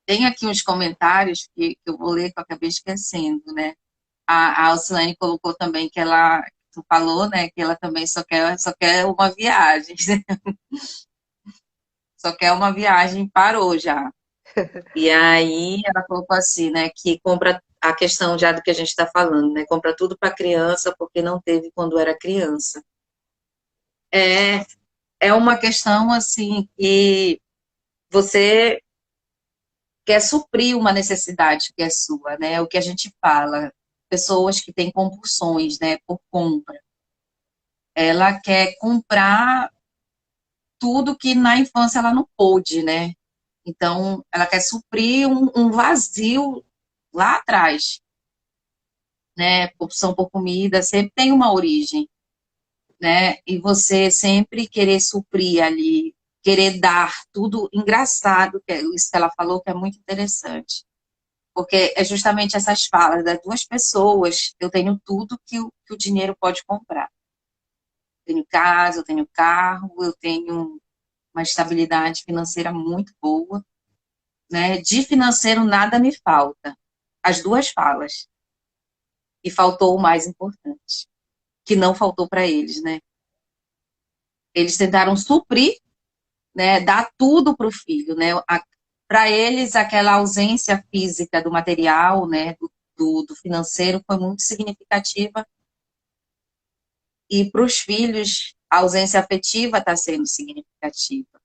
[SPEAKER 3] Tem aqui uns comentários que eu vou ler que eu acabei esquecendo, né? A Alcilane colocou também que ela, tu falou, né, que ela também só quer uma viagem, só quer uma viagem, parou já. E aí ela colocou assim, né, que compra a questão já do que a gente está falando, né, compra tudo para criança porque não teve quando era criança. É, é uma questão assim que você quer suprir uma necessidade que é sua, né? O que a gente fala, pessoas que têm compulsões, né, por compra. Ela quer comprar tudo que na infância ela não pôde, né? Então, ela quer suprir um vazio lá atrás, né? Compulsão por comida sempre tem uma origem, né? E você sempre querer suprir ali, querer dar tudo engraçado, que é isso que ela falou, que é muito interessante. Porque é justamente essas falas das duas pessoas, eu tenho tudo que o dinheiro pode comprar. Eu tenho casa, eu tenho carro, eu tenho uma estabilidade financeira muito boa, né? De financeiro nada me falta. As duas falas. E faltou o mais importante, que não faltou para eles, né? Eles tentaram suprir, né? Dar tudo para o filho, né? Para eles, aquela ausência física do material, né? Do financeiro foi muito significativa. E para os filhos, a ausência afetiva está sendo significativa,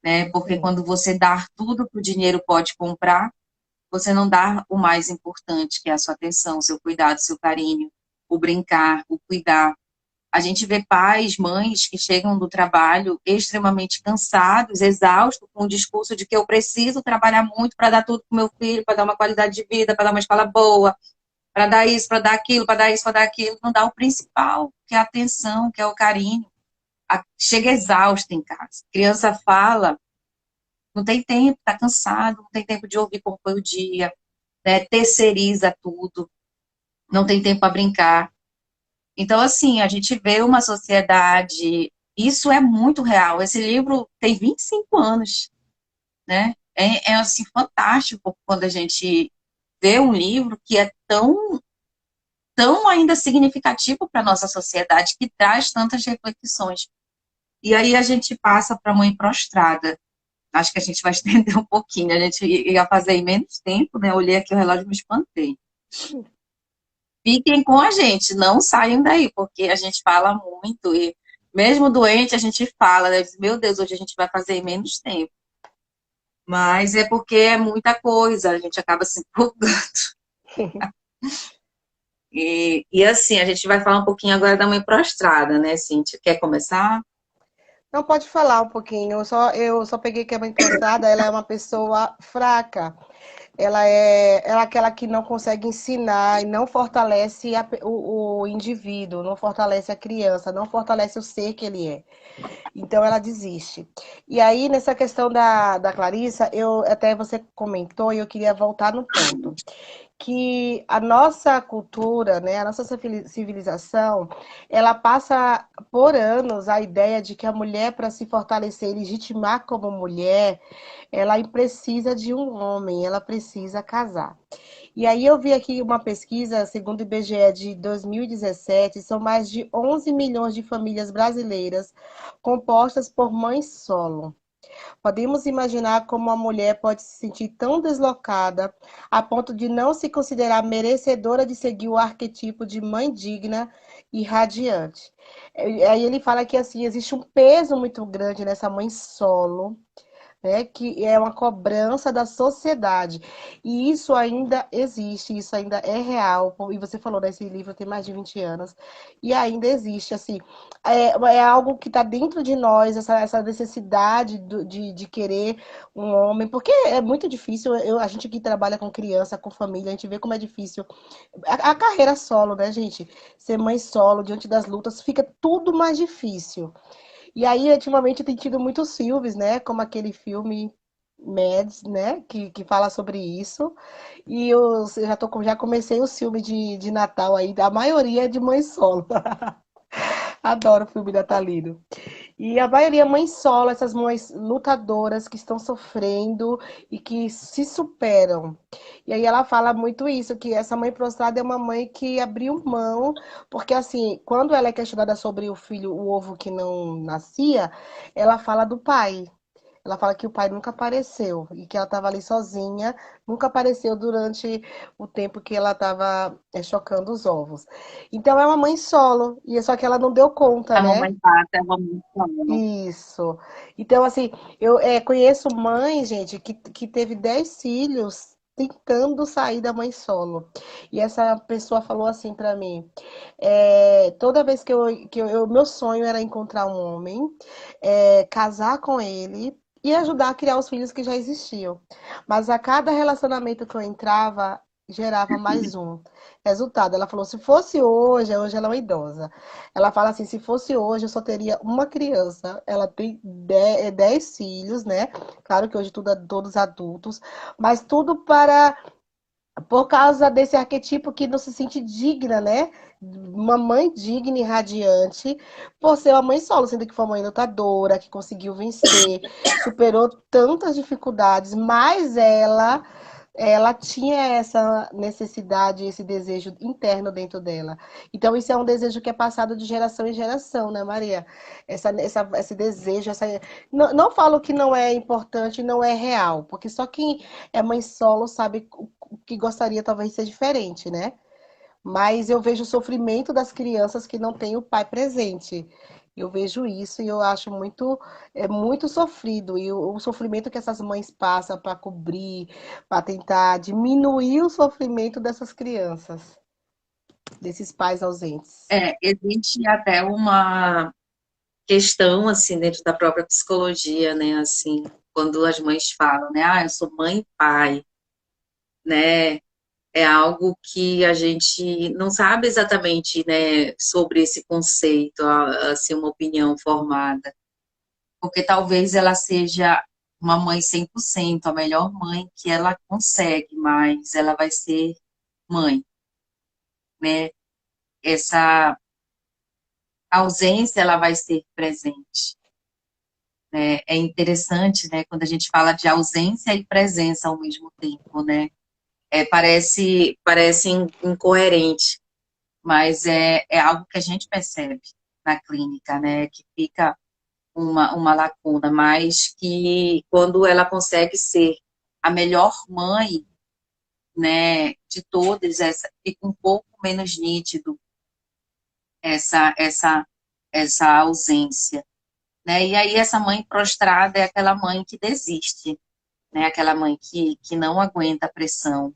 [SPEAKER 3] né? Porque quando você dá tudo que o dinheiro pode comprar, você não dá o mais importante, que é a sua atenção, o seu cuidado, o seu carinho, o brincar, o cuidar. A gente vê pais, mães que chegam do trabalho extremamente cansados, exaustos, com o discurso de que eu preciso trabalhar muito para dar tudo para o meu filho, para dar uma qualidade de vida, para dar uma escola boa, para dar isso, para dar aquilo, para dar isso, para dar aquilo. Não dá o principal, que é a atenção, que é o carinho. Chega exausto em casa. Criança fala, não tem tempo, está cansado, não tem tempo de ouvir como foi o dia, né? Terceiriza tudo, não tem tempo para brincar. Então, assim, a gente vê uma sociedade, isso é muito real. Esse livro tem 25 anos, né? Assim, fantástico quando a gente vê um livro que é tão ainda significativo para a nossa sociedade, que traz tantas reflexões. E aí a gente passa para a mãe prostrada, Acho que a gente vai estender um pouquinho. A gente ia fazer em menos tempo, né? Eu olhei aqui o relógio e me espantei. Fiquem com a gente, não saiam daí, porque a gente fala muito e mesmo doente a gente fala, né? Meu Deus, hoje a gente vai fazer em menos tempo. Mas é porque é muita coisa, a gente acaba se empolgando. E assim, a gente vai falar um pouquinho agora da mãe prostrada, né, Cíntia? Quer começar?
[SPEAKER 2] Não pode falar um pouquinho. Eu só peguei que a mãe prostrada, ela é uma pessoa fraca. Ela é aquela que não consegue ensinar e não fortalece o indivíduo, não fortalece a criança, não fortalece o ser que ele é. Então ela desiste. E aí, nessa questão da Clarissa, até você comentou e eu queria voltar no ponto. Que a nossa cultura, né, a nossa civilização, ela passa por anos a ideia de que a mulher, para se fortalecer e legitimar como mulher, ela precisa de um homem, ela precisa casar. E aí eu vi aqui uma pesquisa, segundo o IBGE de 2017, são mais de 11 milhões de famílias brasileiras compostas por mães solo. Podemos imaginar como a mulher pode se sentir tão deslocada a ponto de não se considerar merecedora de seguir o arquetipo de mãe digna e radiante. Aí ele fala que assim existe um peso muito grande nessa mãe solo, né, que é uma cobrança da sociedade. E isso ainda existe, isso ainda é real. E você falou desse livro tem mais de 20 anos, e ainda existe, assim, é algo que está dentro de nós, essa necessidade de querer um homem, porque é muito difícil, a gente que trabalha com criança, com família, a gente vê como é difícil. A carreira solo, né, gente? Ser mãe solo, diante das lutas, fica tudo mais difícil. E aí, ultimamente, tem tido muitos filmes, né? Como aquele filme Mads, né? Que fala sobre isso. E eu já comecei o filme de Natal aí, a maioria é de mãe solo. Adoro o filme natalino. E a maioria é mãe solo, essas mães lutadoras que estão sofrendo e que se superam. E aí ela fala muito isso, que essa mãe prostrada é uma mãe que abriu mão, porque assim, quando ela é questionada sobre o filho, o ovo que não nascia, ela fala do pai. Ela fala que o pai nunca apareceu e que ela estava ali sozinha, nunca apareceu durante o tempo que ela estava chocando os ovos. Então é uma mãe solo, e só que ela não deu conta,
[SPEAKER 3] A
[SPEAKER 2] né?
[SPEAKER 3] mamãe pata, a mamãe solo.
[SPEAKER 2] Isso. Então, assim, eu conheço mãe, gente, que teve 10 filhos tentando sair da mãe solo. E essa pessoa falou assim pra mim: toda vez meu sonho era encontrar um homem, casar com ele e ajudar a criar os filhos que já existiam. Mas a cada relacionamento que eu entrava, gerava mais um. Resultado, ela falou: se fosse hoje ela é uma idosa. Ela fala assim: se fosse hoje, eu só teria uma criança. Ela tem 10 filhos, né? Claro que hoje todos adultos, mas tudo por causa desse arquetipo que não se sente digna, né? Uma mãe digna e radiante, por ser uma mãe solo, sendo que foi uma mãe lutadora, que conseguiu vencer, superou tantas dificuldades, mas ela tinha essa necessidade, esse desejo interno dentro dela. Então, isso é um desejo que é passado de geração em geração, né, Maria? Esse desejo, não falo que não é importante, não é real, porque só quem é mãe solo sabe o que gostaria talvez ser diferente, né? Mas eu vejo o sofrimento das crianças que não têm o pai presente. Eu vejo isso e eu acho muito sofrido. E o sofrimento que essas mães passam para cobrir, para tentar diminuir o sofrimento dessas crianças, desses pais ausentes.
[SPEAKER 3] Existe até uma questão, assim, dentro da própria psicologia, né, assim, quando as mães falam, né, eu sou mãe e pai, né, é algo que a gente não sabe exatamente, né, sobre esse conceito, assim, uma opinião formada, porque talvez ela seja uma mãe 100%, a melhor mãe que ela consegue, mas ela vai ser mãe, né, essa ausência ela vai ser presente. Né? É interessante, né, quando a gente fala de ausência e presença ao mesmo tempo, né? Parece incoerente, mas é algo que a gente percebe na clínica, né? Que fica uma lacuna, mas que quando ela consegue ser a melhor mãe, né, de todas, fica um pouco menos nítido essa, essa, essa ausência, né? E aí essa mãe prostrada é aquela mãe que desiste, né? Aquela mãe que não aguenta a pressão.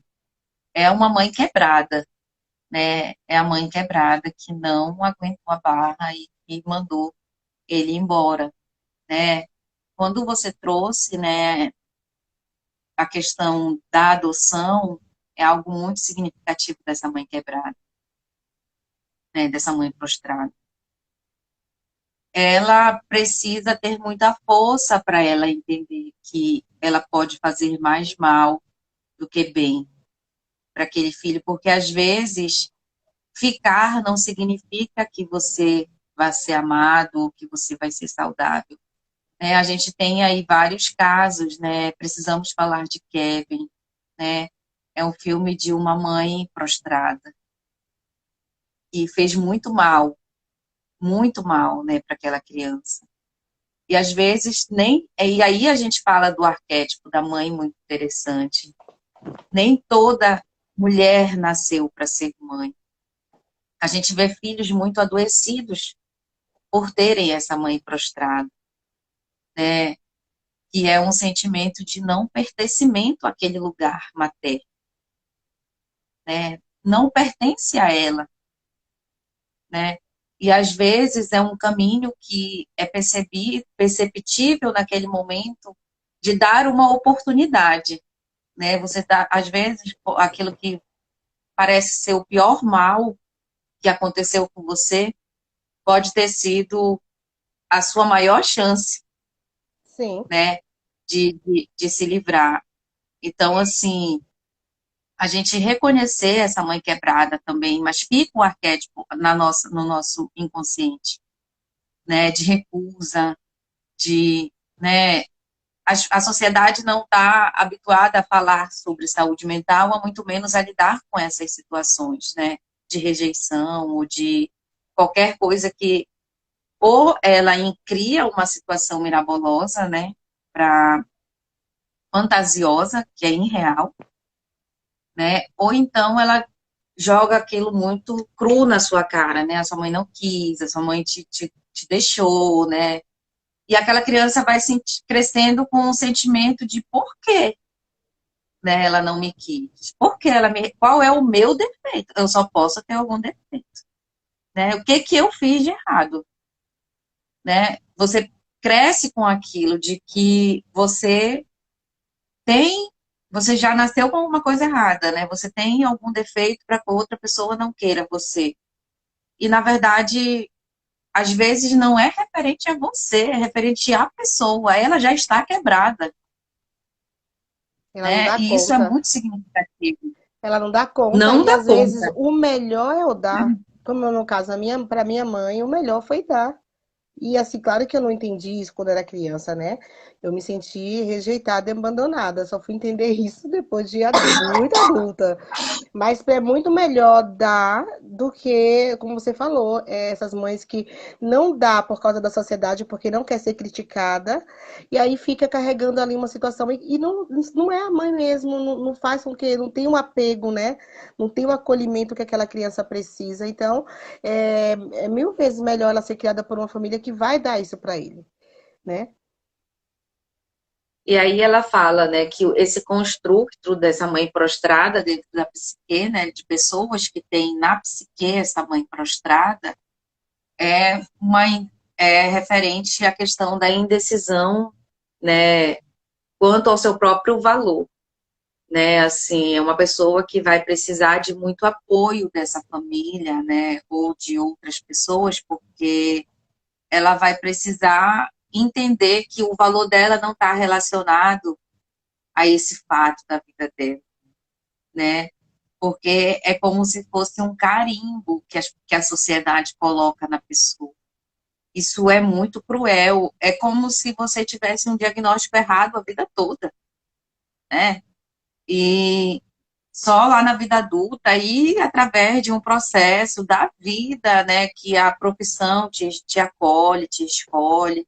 [SPEAKER 3] É uma mãe quebrada, né? É a mãe quebrada que não aguentou a barra e mandou ele embora, né? Quando você trouxe, né, a questão da adoção, é algo muito significativo dessa mãe quebrada, né? Dessa mãe prostrada. Ela precisa ter muita força para ela entender que ela pode fazer mais mal do que bem para aquele filho, porque às vezes ficar não significa que você vai ser amado ou que você vai ser saudável. A gente tem aí vários casos, né? Precisamos falar de Kevin, né? É um filme de uma mãe prostrada que fez muito mal, né, para aquela criança. E às vezes nem. E aí a gente fala do arquétipo da mãe, muito interessante. Nem toda mulher nasceu para ser mãe. A gente vê filhos muito adoecidos por terem essa mãe prostrada, né? Que é um sentimento de não pertencimento àquele lugar materno, né? Não pertence a ela, né? E às vezes é um caminho que é perceptível naquele momento de dar uma oportunidade, né? Você dá, às vezes, aquilo que parece ser o pior mal que aconteceu com você pode ter sido a sua maior chance,
[SPEAKER 2] Sim.
[SPEAKER 3] né, de se livrar. Então, assim, a gente reconhecer essa mãe quebrada também, mas fica o arquétipo no nosso inconsciente, né, de recusa, né, a sociedade não está habituada a falar sobre saúde mental, ou muito menos a lidar com essas situações, né, de rejeição ou de qualquer coisa que ou ela cria uma situação mirabolosa, né, para fantasiosa, que é irreal, né, ou então ela joga aquilo muito cru na sua cara, né, a sua mãe não quis, a sua mãe te deixou, né, e aquela criança vai crescendo com um sentimento de por quê, né, ela não me quis, qual é o meu defeito? Eu só posso ter algum defeito, né, o que que eu fiz de errado, né, você cresce com aquilo de que tem, você já nasceu com alguma coisa errada, né? Você tem algum defeito para que outra pessoa não queira você. E, na verdade, às vezes não é referente a você, é referente à pessoa. Ela já está quebrada,
[SPEAKER 2] Ela não
[SPEAKER 3] né?
[SPEAKER 2] dá
[SPEAKER 3] E isso é
[SPEAKER 2] conta.
[SPEAKER 3] muito significativo.
[SPEAKER 2] Ela não dá conta
[SPEAKER 3] Não
[SPEAKER 2] e
[SPEAKER 3] dá
[SPEAKER 2] às vezes
[SPEAKER 3] conta.
[SPEAKER 2] o melhor é o dar. Como no caso, para minha mãe, o melhor foi dar. E assim, claro que eu não entendi isso quando era criança, né? Eu me senti rejeitada e abandonada. Só fui entender isso depois de muito adulta. Mas é muito melhor dar do que, como você falou, essas mães que não dá por causa da sociedade, porque não quer ser criticada, e aí fica carregando ali uma situação e não é a mãe mesmo, não faz com que, não tem um apego, né? Não tem o acolhimento que aquela criança precisa. Então, é mil vezes melhor ela ser criada por uma família que vai dar isso para ele, né?
[SPEAKER 3] E aí ela fala, né, que esse construto dessa mãe prostrada dentro da psique, né, de pessoas que têm na psique essa mãe prostrada, é uma referente à questão da indecisão, né, quanto ao seu próprio valor, né, assim, é uma pessoa que vai precisar de muito apoio dessa família, né, ou de outras pessoas, porque ela vai precisar entender que o valor dela não está relacionado a esse fato da vida dela, né, porque é como se fosse um carimbo que a sociedade coloca na pessoa. Isso é muito cruel. É como se você tivesse um diagnóstico errado a vida toda, né? E só lá na vida adulta e através de um processo da vida, né, que a profissão te acolhe, te escolhe,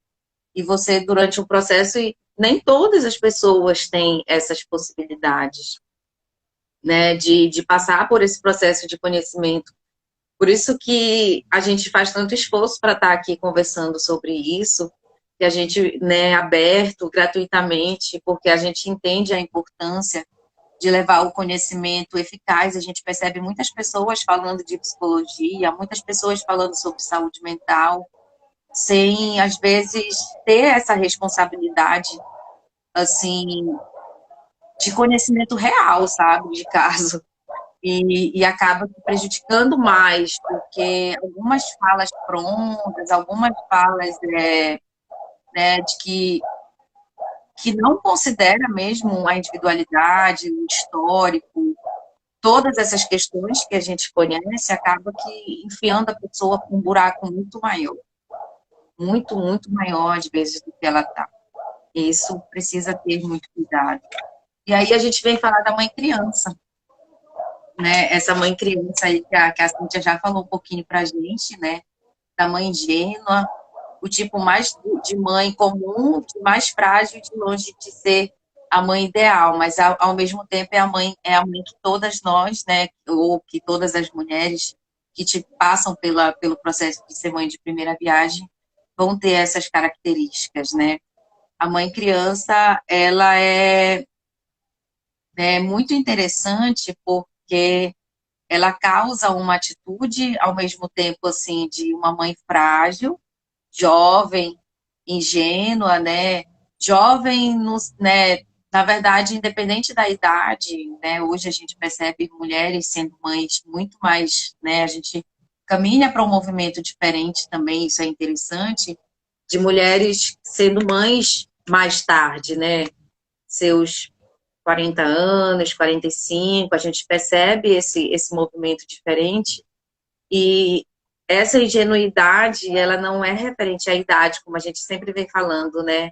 [SPEAKER 3] e você, durante o processo, e nem todas as pessoas têm essas possibilidades, né, de passar por esse processo de conhecimento. Por isso que a gente faz tanto esforço para estar aqui conversando sobre isso, que a gente, né, é aberto gratuitamente, porque a gente entende a importância de levar o conhecimento eficaz. A gente percebe muitas pessoas falando de psicologia, muitas pessoas falando sobre saúde mental, sem, às vezes, ter essa responsabilidade, assim, de conhecimento real, sabe, de caso. E acaba prejudicando mais, porque algumas falas prontas, algumas falas né, de que não considera mesmo a individualidade, o histórico, todas essas questões que a gente conhece, acaba que enfiando a pessoa com um buraco muito maior, muito maior, às vezes, do que ela está. Isso precisa ter muito cuidado. E aí a gente vem falar da mãe criança, né? Essa mãe criança aí que a Cíntia já falou um pouquinho pra gente, né? Da mãe ingênua, o tipo mais de mãe comum, mais frágil, de longe de ser a mãe ideal, mas ao mesmo tempo é a mãe que todas nós, né, ou que todas as mulheres que passam pelo processo de ser mãe de primeira viagem vão ter essas características, né? A mãe criança, ela é muito interessante porque ela causa uma atitude, ao mesmo tempo, assim, de uma mãe frágil, jovem, ingênua, né? Jovem, né? Na verdade, independente da idade, né? Hoje a gente percebe mulheres sendo mães muito mais, né? A gente caminha para um movimento diferente também, isso é interessante, de mulheres sendo mães mais tarde, né? Seus 40 anos, 45, a gente percebe esse movimento diferente e essa ingenuidade, ela não é referente à idade, como a gente sempre vem falando, né,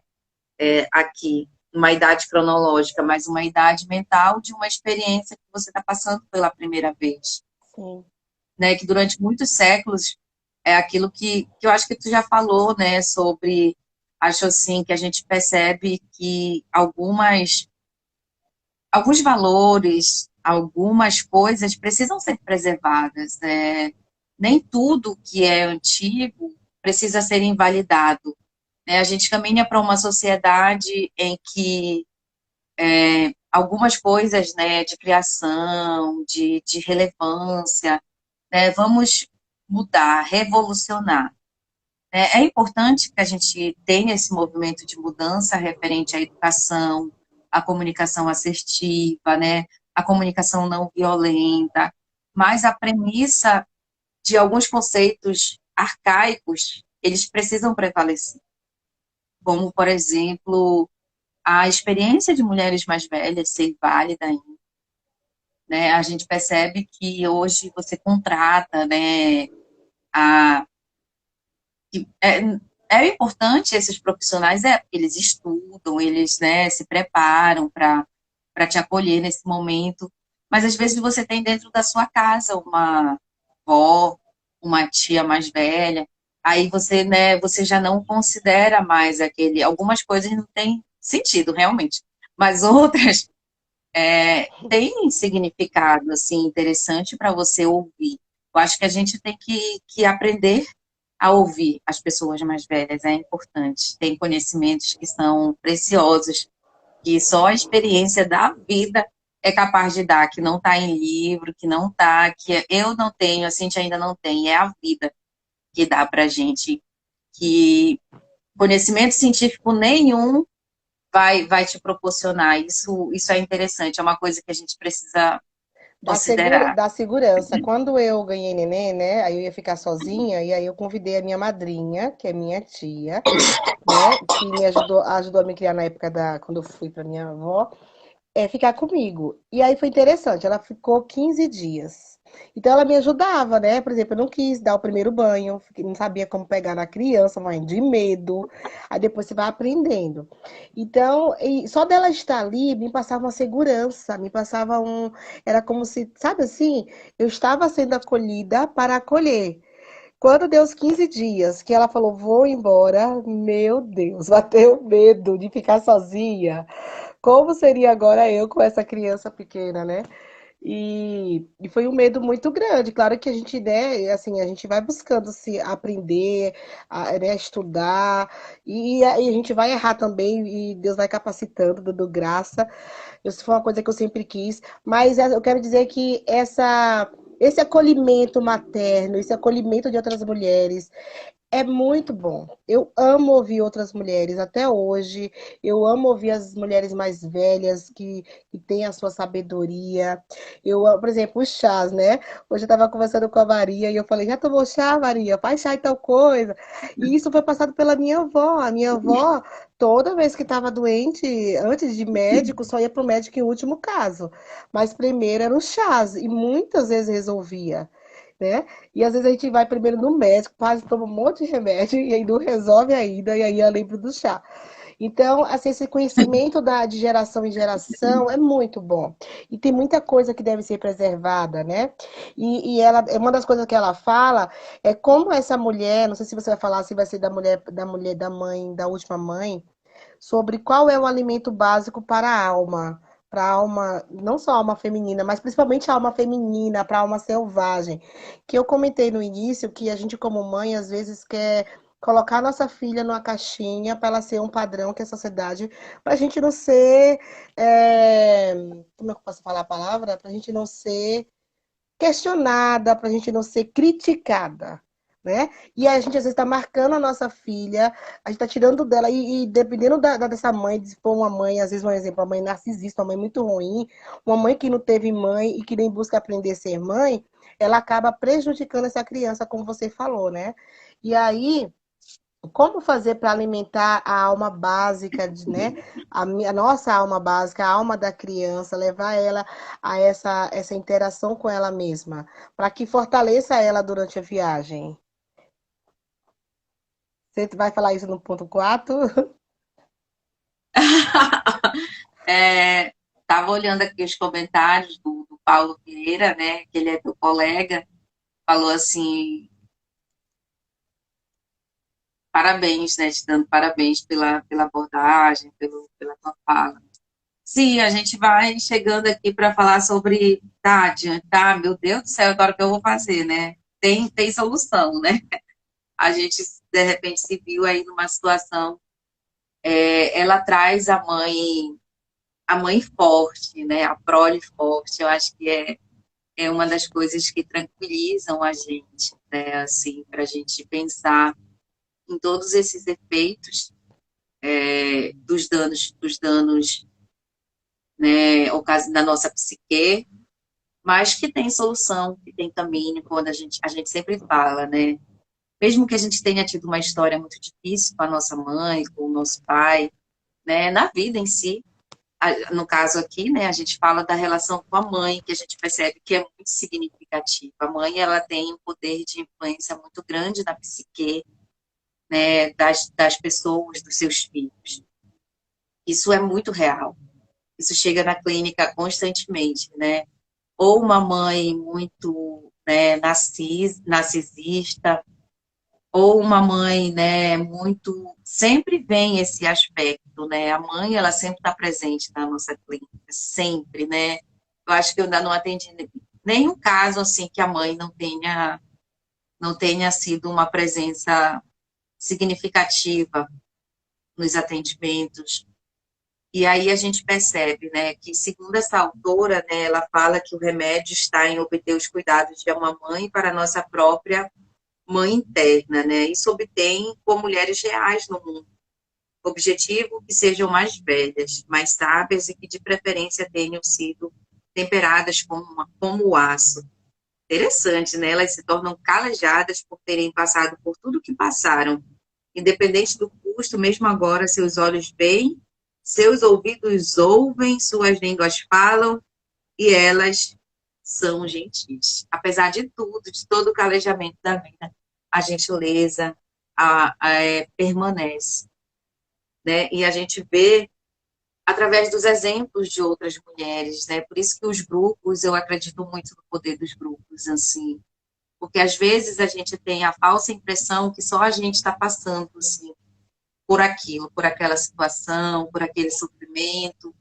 [SPEAKER 3] aqui, uma idade cronológica, mas uma idade mental de uma experiência que você está passando pela primeira vez.
[SPEAKER 2] Sim.
[SPEAKER 3] Né, que durante muitos séculos é aquilo que eu acho que tu já falou, né, sobre, acho assim, que a gente percebe que alguns valores, algumas coisas precisam ser preservadas. Nem tudo que é antigo precisa ser invalidado. Né? A gente caminha para uma sociedade em que algumas coisas, né, de criação, de relevância, né, vamos mudar, revolucionar. É importante que a gente tenha esse movimento de mudança referente à educação, à comunicação assertiva, né, à comunicação não violenta, mas a premissa de alguns conceitos arcaicos, eles precisam prevalecer, como, por exemplo, a experiência de mulheres mais velhas ser válida ainda, né? A gente percebe que hoje você contrata, né, a é, é importante esses profissionais, porque eles estudam, eles, né, se preparam para te acolher nesse momento, mas às vezes você tem dentro da sua casa uma avó, uma tia mais velha, aí você, né, você já não considera mais algumas coisas não têm sentido realmente, mas outras têm significado, assim, interessante para você ouvir. Eu acho que a gente tem que aprender a ouvir as pessoas mais velhas, é importante. Tem conhecimentos que são preciosos, que só a experiência da vida é capaz de dar, que não está em livro, que não está, que eu não tenho, a Cintia ainda não tem, é a vida que dá para a gente, que conhecimento científico nenhum vai te proporcionar. Isso é interessante, é uma coisa que a gente precisa considerar.
[SPEAKER 2] Da segurança. Quando eu ganhei neném, né? Aí eu ia ficar sozinha, e aí eu convidei a minha madrinha, que é minha tia, né? Que me ajudou a me criar na época quando eu fui para minha avó, ficar comigo. E aí foi interessante, ela ficou 15 dias. Então ela me ajudava, né? Por exemplo, eu não quis dar o primeiro banho, não sabia como pegar na criança, morrendo de medo. Aí depois você vai aprendendo. Então, só dela estar ali me passava uma segurança, me passava era como se, sabe assim, eu estava sendo acolhida para acolher. Quando deu os 15 dias que ela falou, vou embora, meu Deus, bateu medo de ficar sozinha. Como seria agora eu com essa criança pequena, né? E foi um medo muito grande. Claro que a gente, né, assim, a gente vai buscando se aprender, né, estudar, e a gente vai errar também, e Deus vai capacitando, dando graça. Isso foi uma coisa que eu sempre quis, mas eu quero dizer que esse acolhimento materno, esse acolhimento de outras mulheres, é muito bom. Eu amo ouvir outras mulheres até hoje. Eu amo ouvir as mulheres mais velhas que têm a sua sabedoria. Por exemplo, os chás, né? Hoje eu estava conversando com a Maria e eu falei: já tomou chá, Maria? Faz chá e tal coisa. E isso foi passado pela minha avó. A minha avó, toda vez que estava doente, antes de médico, só ia para o médico em último caso. Mas primeiro eram os chás e muitas vezes resolvia, né? E às vezes a gente vai primeiro no médico, quase toma um monte de remédio e aí não resolve ainda, e aí eu lembro do chá. Então, assim, esse conhecimento de geração em geração é muito bom. E tem muita coisa que deve ser preservada, né? E ela, uma das coisas que ela fala é como essa mulher, não sei se você vai falar, se vai ser da mãe, da última mãe, sobre qual é o alimento básico para a alma, não só a alma feminina, mas principalmente a alma feminina, para a alma selvagem. Que eu comentei no início que a gente, como mãe, às vezes quer colocar nossa filha numa caixinha para ela ser um padrão que a sociedade, para a gente não ser, como é que eu posso falar a palavra? Para a gente não ser questionada, para a gente não ser criticada, né? E a gente às vezes está marcando a nossa filha, a gente está tirando dela, e dependendo dessa mãe, se for uma mãe, às vezes, um exemplo, uma mãe narcisista, uma mãe muito ruim, uma mãe que não teve mãe e que nem busca aprender a ser mãe, ela acaba prejudicando essa criança, como você falou, né? E aí, como fazer para alimentar a alma básica, né? A nossa alma básica, a alma da criança, levar ela a essa interação com ela mesma, para que fortaleça ela durante a viagem. Você vai falar isso no ponto 4?
[SPEAKER 3] Estava olhando aqui os comentários do Paulo Vieira, né, que ele é meu colega, falou assim, parabéns, né, te dando parabéns pela abordagem, pela tua fala. Sim, a gente vai chegando aqui para falar sobre, tá, adiantar, meu Deus do céu, agora o que eu vou fazer, né? Tem solução, né? A gente, de repente, se viu aí numa situação, ela traz a mãe forte, né? A prole forte, eu acho que é uma das coisas que tranquilizam a gente, né? Assim, para a gente pensar em todos esses efeitos dos danos, né, da nossa psique, mas que tem solução, que tem caminho, quando a gente sempre fala, né? Mesmo que a gente tenha tido uma história muito difícil com a nossa mãe, com o nosso pai, né, na vida em si, no caso aqui, né, a gente fala da relação com a mãe, que a gente percebe que é muito significativa. A mãe, ela tem um poder de influência muito grande na psique, né, das pessoas, dos seus filhos. Isso é muito real. Isso chega na clínica constantemente, né? Ou uma mãe muito, né, narcisista, ou uma mãe, né, muito... Sempre vem esse aspecto, né? A mãe, ela sempre está presente na nossa clínica, sempre, né? Eu acho que eu ainda não atendi nenhum caso, assim, que a mãe não tenha sido uma presença significativa nos atendimentos. E aí a gente percebe, né, que segundo essa autora, né, ela fala que o remédio está em obter os cuidados de uma mãe para a nossa própria mãe interna, né? Isso obtém com mulheres reais no mundo. Objetivo que sejam mais velhas, mais sábias e que de preferência tenham sido temperadas como o aço. Interessante, né? Elas se tornam calejadas por terem passado por tudo que passaram. Independente do custo, mesmo agora, seus olhos veem, seus ouvidos ouvem, suas línguas falam e elas são gentis. Apesar de tudo, de todo o calejamento da vida, a gentileza permanece, né? E a gente vê através dos exemplos de outras mulheres, né? Por isso que os grupos, eu acredito muito no poder dos grupos, assim, Porque às vezes a gente tem a falsa impressão que só a gente está passando assim, por aquilo, por aquela situação, por aquele sofrimento.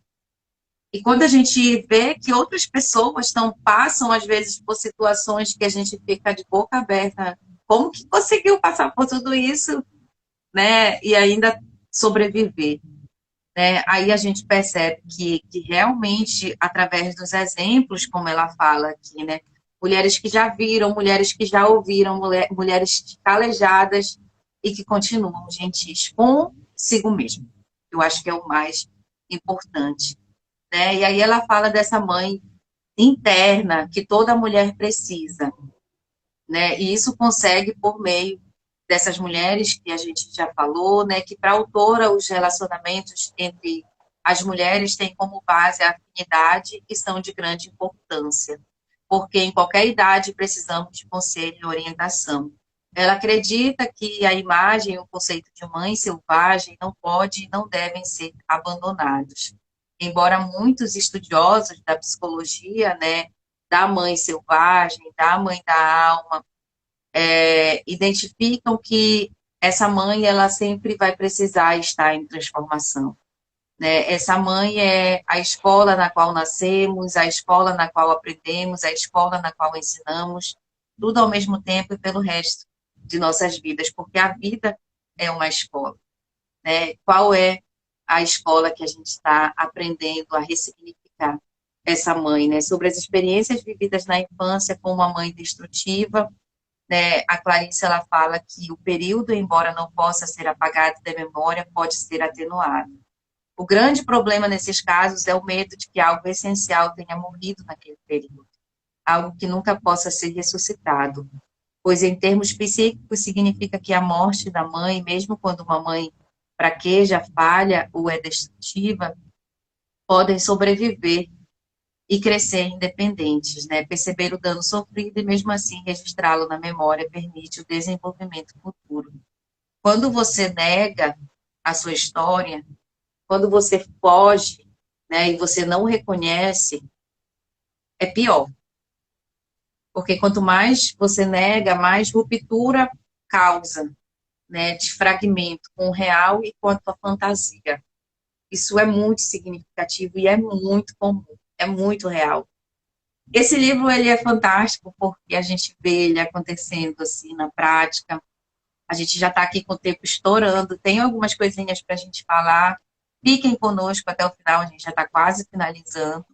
[SPEAKER 3] E quando a gente vê que outras pessoas passam, às vezes, por situações que a gente fica de boca aberta, como que conseguiu passar por tudo isso, né? E ainda sobreviver, né? Aí a gente percebe que realmente, através dos exemplos, como ela fala aqui, né? Mulheres que já viram, mulheres que já ouviram, mulheres calejadas e que continuam gentis consigo mesmo. Eu acho que é o mais importante, né? E aí ela fala dessa mãe interna que toda mulher precisa, né? E isso consegue por meio dessas mulheres que a gente já falou, né? Que para a autora os relacionamentos entre as mulheres têm como base a afinidade e são de grande importância, porque em qualquer idade precisamos de conselho e orientação. Ela acredita que a imagem e o conceito de mãe selvagem não pode e não devem ser abandonados. Embora muitos estudiosos da psicologia, né, da mãe selvagem, da mãe da alma, identificam que essa mãe ela sempre vai precisar estar em transformação, né? Essa mãe é a escola na qual nascemos, a escola na qual aprendemos, a escola na qual ensinamos, tudo ao mesmo tempo e pelo resto de nossas vidas, porque a vida é uma escola, né? Qual é a escola que a gente está aprendendo a ressignificar essa mãe, né? Sobre as experiências vividas na infância com uma mãe destrutiva, né? A Clarice ela fala que o período, embora não possa ser apagado da memória, pode ser atenuado. O grande problema nesses casos é o medo de que algo essencial tenha morrido naquele período, algo que nunca possa ser ressuscitado, pois em termos psíquicos significa que a morte da mãe, mesmo quando uma mãe fraqueja, falha ou é destrutiva, podem sobreviver e crescer independentes, né? Perceber o dano sofrido e mesmo assim registrá-lo na memória permite o desenvolvimento futuro. Quando você nega a sua história, quando você foge, né, e você não reconhece, é pior. Porque quanto mais você nega, mais ruptura causa, né, de fragmento com o real e com a tua fantasia. Isso é muito significativo e é muito comum, é muito real. Esse livro ele é fantástico porque a gente vê ele acontecendo assim na prática. A gente já está aqui com o tempo estourando, tem algumas coisinhas para a gente falar. Fiquem conosco até o final, a gente já está quase finalizando,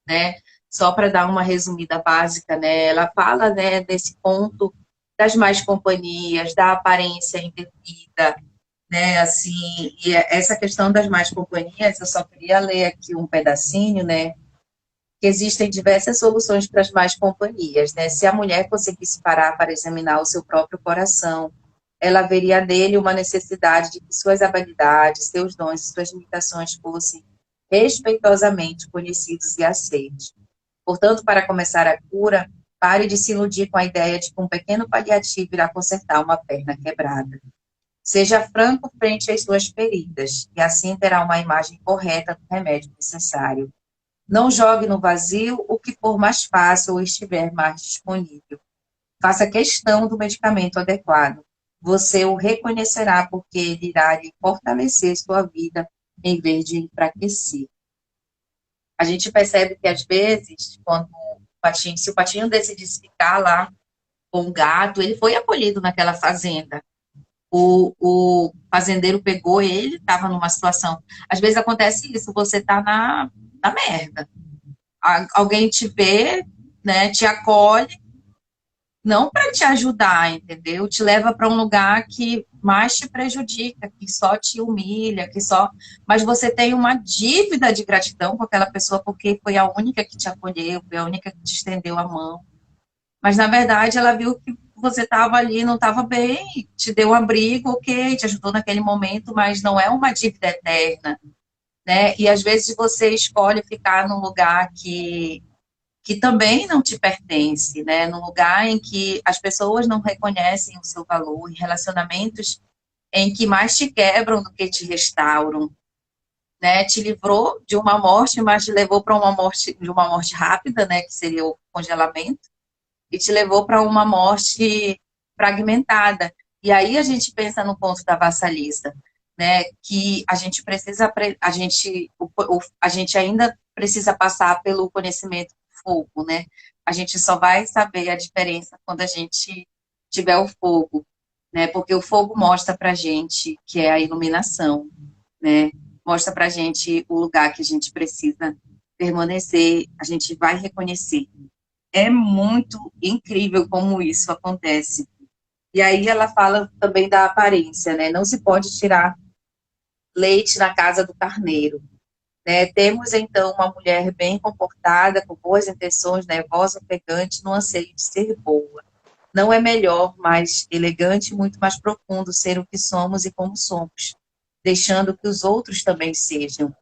[SPEAKER 3] né? Só para dar uma resumida básica, né? Ela fala, né, desse ponto das más companhias, da aparência indevida, né? Assim, e essa questão das más companhias, eu só queria ler aqui um pedacinho, né? Que existem diversas soluções para as más companhias, né? Se a mulher conseguisse parar para examinar o seu próprio coração, ela veria nele uma necessidade de que suas habilidades, seus dons e suas limitações fossem respeitosamente conhecidos e aceitos. Portanto, para começar a cura, pare de se iludir com a ideia de que um pequeno paliativo irá consertar uma perna quebrada. Seja franco frente às suas feridas, e assim terá uma imagem correta do remédio necessário. Não jogue no vazio o que for mais fácil ou estiver mais disponível. Faça questão do medicamento adequado. Você o reconhecerá porque ele irá lhe fortalecer sua vida em vez de enfraquecer. A gente percebe que às vezes, se o patinho decidisse ficar lá com o gato, ele foi acolhido naquela fazenda. O fazendeiro pegou ele, estava numa situação. Às vezes acontece isso, você está na merda. Alguém te vê, né, te acolhe, não para te ajudar, entendeu? Te leva para um lugar que mais te prejudica, que só te humilha, mas você tem uma dívida de gratidão com aquela pessoa porque foi a única que te acolheu, foi a única que te estendeu a mão. Mas na verdade ela viu que você estava ali, não estava bem, te deu um abrigo, ok, te ajudou naquele momento, mas não é uma dívida eterna, né? E às vezes você escolhe ficar num lugar que também não te pertence, né? Num lugar em que as pessoas não reconhecem o seu valor, em relacionamentos em que mais te quebram do que te restauram, né? Te livrou de uma morte, mas te levou para uma morte rápida, né? Que seria o congelamento. e te levou para uma morte fragmentada. E aí a gente pensa no ponto da vassalista, né? Que a gente precisa, a gente ainda precisa passar pelo conhecimento do fogo, né? A gente só vai saber a diferença quando a gente tiver o fogo, né? Porque o fogo mostra para gente que é a iluminação, né? Mostra para gente o lugar que a gente precisa permanecer, a gente vai reconhecer. É muito incrível como isso acontece. E aí ela fala também da aparência, né? Não se pode tirar leite na casa do carneiro, né? Temos, então, uma mulher bem comportada, com boas intenções, nervosa, ofegante, no anseio de ser boa. Não é melhor, mais elegante e muito mais profundo ser o que somos e como somos, deixando que os outros também sejam,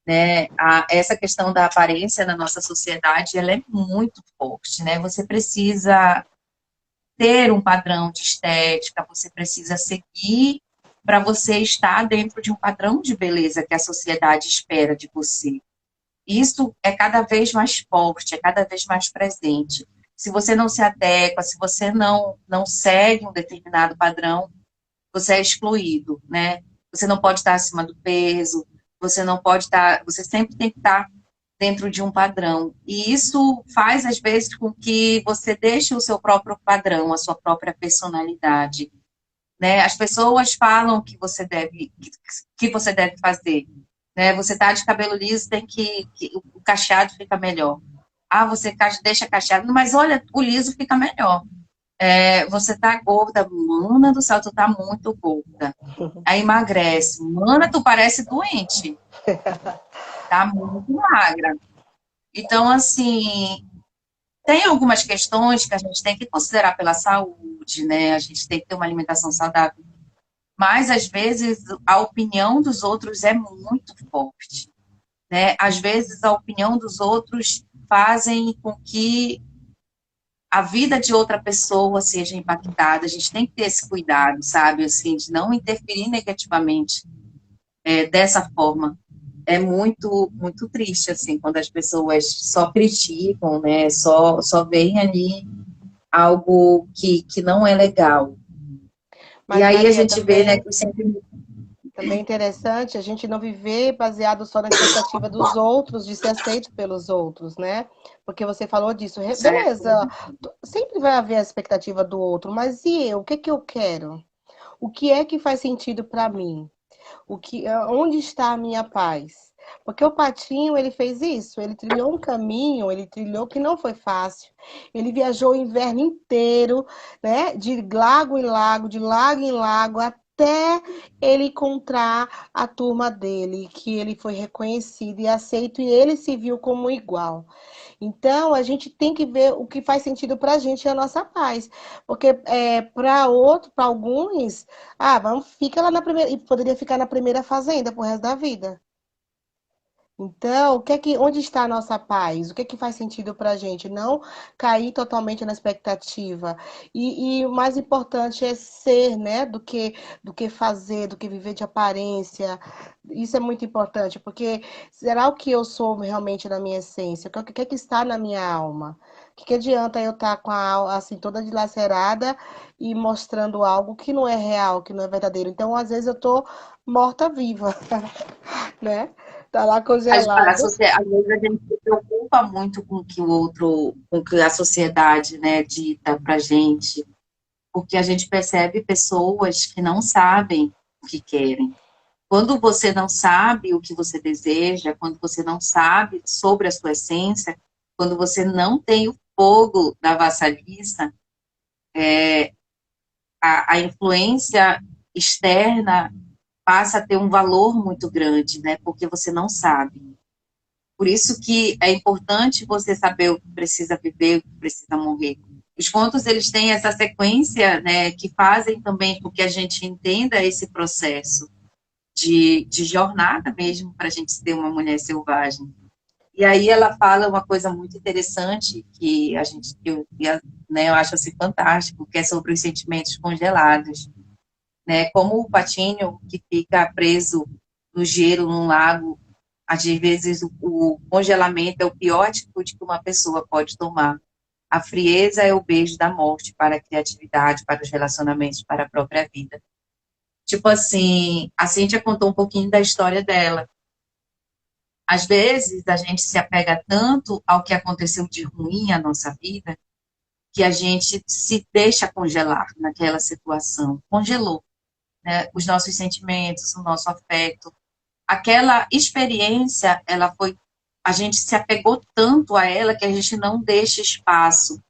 [SPEAKER 3] né? Essa questão da aparência na nossa sociedade, ela é muito forte, né? Você precisa ter um padrão de estética, você precisa seguir para você estar dentro de um padrão de beleza que a sociedade espera de você. Isso é cada vez mais forte, é cada vez mais presente. Se você não se adequa, se você não segue um determinado padrão, você é excluído, né? Você não pode estar acima do peso, você não pode estar, você sempre tem que estar dentro de um padrão. E isso faz, às vezes, com que você deixe o seu próprio padrão, a sua própria personalidade, né? As pessoas falam que você deve fazer, né? Você tá de cabelo liso, tem que o cacheado fica melhor. Ah, você deixa cacheado, mas olha, o liso fica melhor. Você tá gorda, mana do céu, tu tá muito gorda. Aí emagrece, mana, tu parece doente, tá muito magra. Então, assim, tem algumas questões que a gente tem que considerar pela saúde, né? A gente tem que ter uma alimentação saudável. Mas, às vezes, a opinião dos outros é muito forte, né? Às vezes, a opinião dos outros fazem com que a vida de outra pessoa seja impactada. A gente tem que ter esse cuidado, sabe? Assim, de não interferir negativamente dessa forma. É muito, muito triste, assim, quando as pessoas só criticam, né? Só veem ali algo que não é legal. E
[SPEAKER 2] Mas,
[SPEAKER 3] aí a
[SPEAKER 2] Maria,
[SPEAKER 3] gente vê, né, que sempre...
[SPEAKER 2] também é interessante a gente não viver baseado só na expectativa dos outros, de ser aceito pelos outros, né? Porque você falou disso.
[SPEAKER 3] Certo.
[SPEAKER 2] Beleza, sempre vai haver a expectativa do outro, mas e eu? O que que eu quero? O que é que faz sentido para mim? Onde está a minha paz? Porque o Patinho, ele fez isso, ele trilhou um caminho, ele trilhou que não foi fácil. Ele viajou o inverno inteiro, né, de lago em lago, de lago em lago, até ele encontrar a turma dele, que ele foi reconhecido e aceito, e ele se viu como igual. Então, a gente tem que ver o que faz sentido para a gente e a nossa paz. Porque para alguns, vamos, fica lá na primeira, e poderia ficar na primeira fazenda pro resto da vida. Então, onde está a nossa paz? O que é que faz sentido para a gente? Não cair totalmente na expectativa. E o mais importante é ser, né? Do que fazer, do que viver de aparência. Isso é muito importante, porque será o que eu sou realmente na minha essência? O que é que está na minha alma? Que adianta eu estar com a alma assim toda dilacerada e mostrando algo que não é real, que não é verdadeiro? Então, às vezes eu tô morta-viva, né? Tá lá congelado.
[SPEAKER 3] Às vezes a gente se preocupa muito com o que o outro, com o que a sociedade, né, dita pra gente, porque a gente percebe pessoas que não sabem o que querem. Quando você não sabe o que você deseja, quando você não sabe sobre a sua essência, quando você não tem o fogo da vassalista, a influência externa passa a ter um valor muito grande, né? Porque você não sabe. Por isso que é importante você saber o que precisa viver, o que precisa morrer. Os contos, eles têm essa sequência, né, que fazem também com que a gente entenda esse processo de jornada mesmo para a gente ser uma mulher selvagem. E aí ela fala uma coisa muito interessante que eu acho assim fantástico, que é sobre os sentimentos congelados, né? Como o patinho que fica preso no gelo, num lago, às vezes o congelamento é o pior atitude que uma pessoa pode tomar, A frieza é o beijo da morte para a criatividade, para os relacionamentos, para a própria vida. Tipo assim, a Cíntia contou um pouquinho da história dela. Às vezes, a gente se apega tanto ao que aconteceu de ruim na nossa vida, que a gente se deixa congelar naquela situação. Congelou, né? Os nossos sentimentos, o nosso afeto. Aquela experiência, ela foi. A gente se apegou tanto a ela que a gente não deixa espaço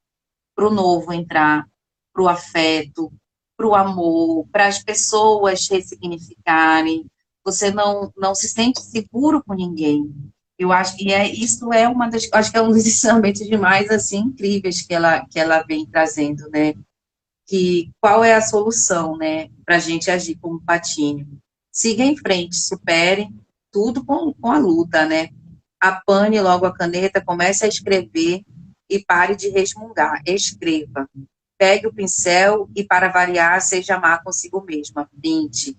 [SPEAKER 3] para o novo entrar, para o afeto, para o amor, para as pessoas ressignificarem. Você não se sente seguro com ninguém. Eu acho que isso é uma das, acho que é um dos ensinamentos mais assim incríveis que ela vem trazendo, né? Que qual é a solução, né, para a gente agir como patinho? Siga em frente, supere tudo com a luta, né? Apane logo a caneta, comece a escrever e pare de resmungar. Escreva. Pegue o pincel e, para variar, seja má consigo mesma. Pinte.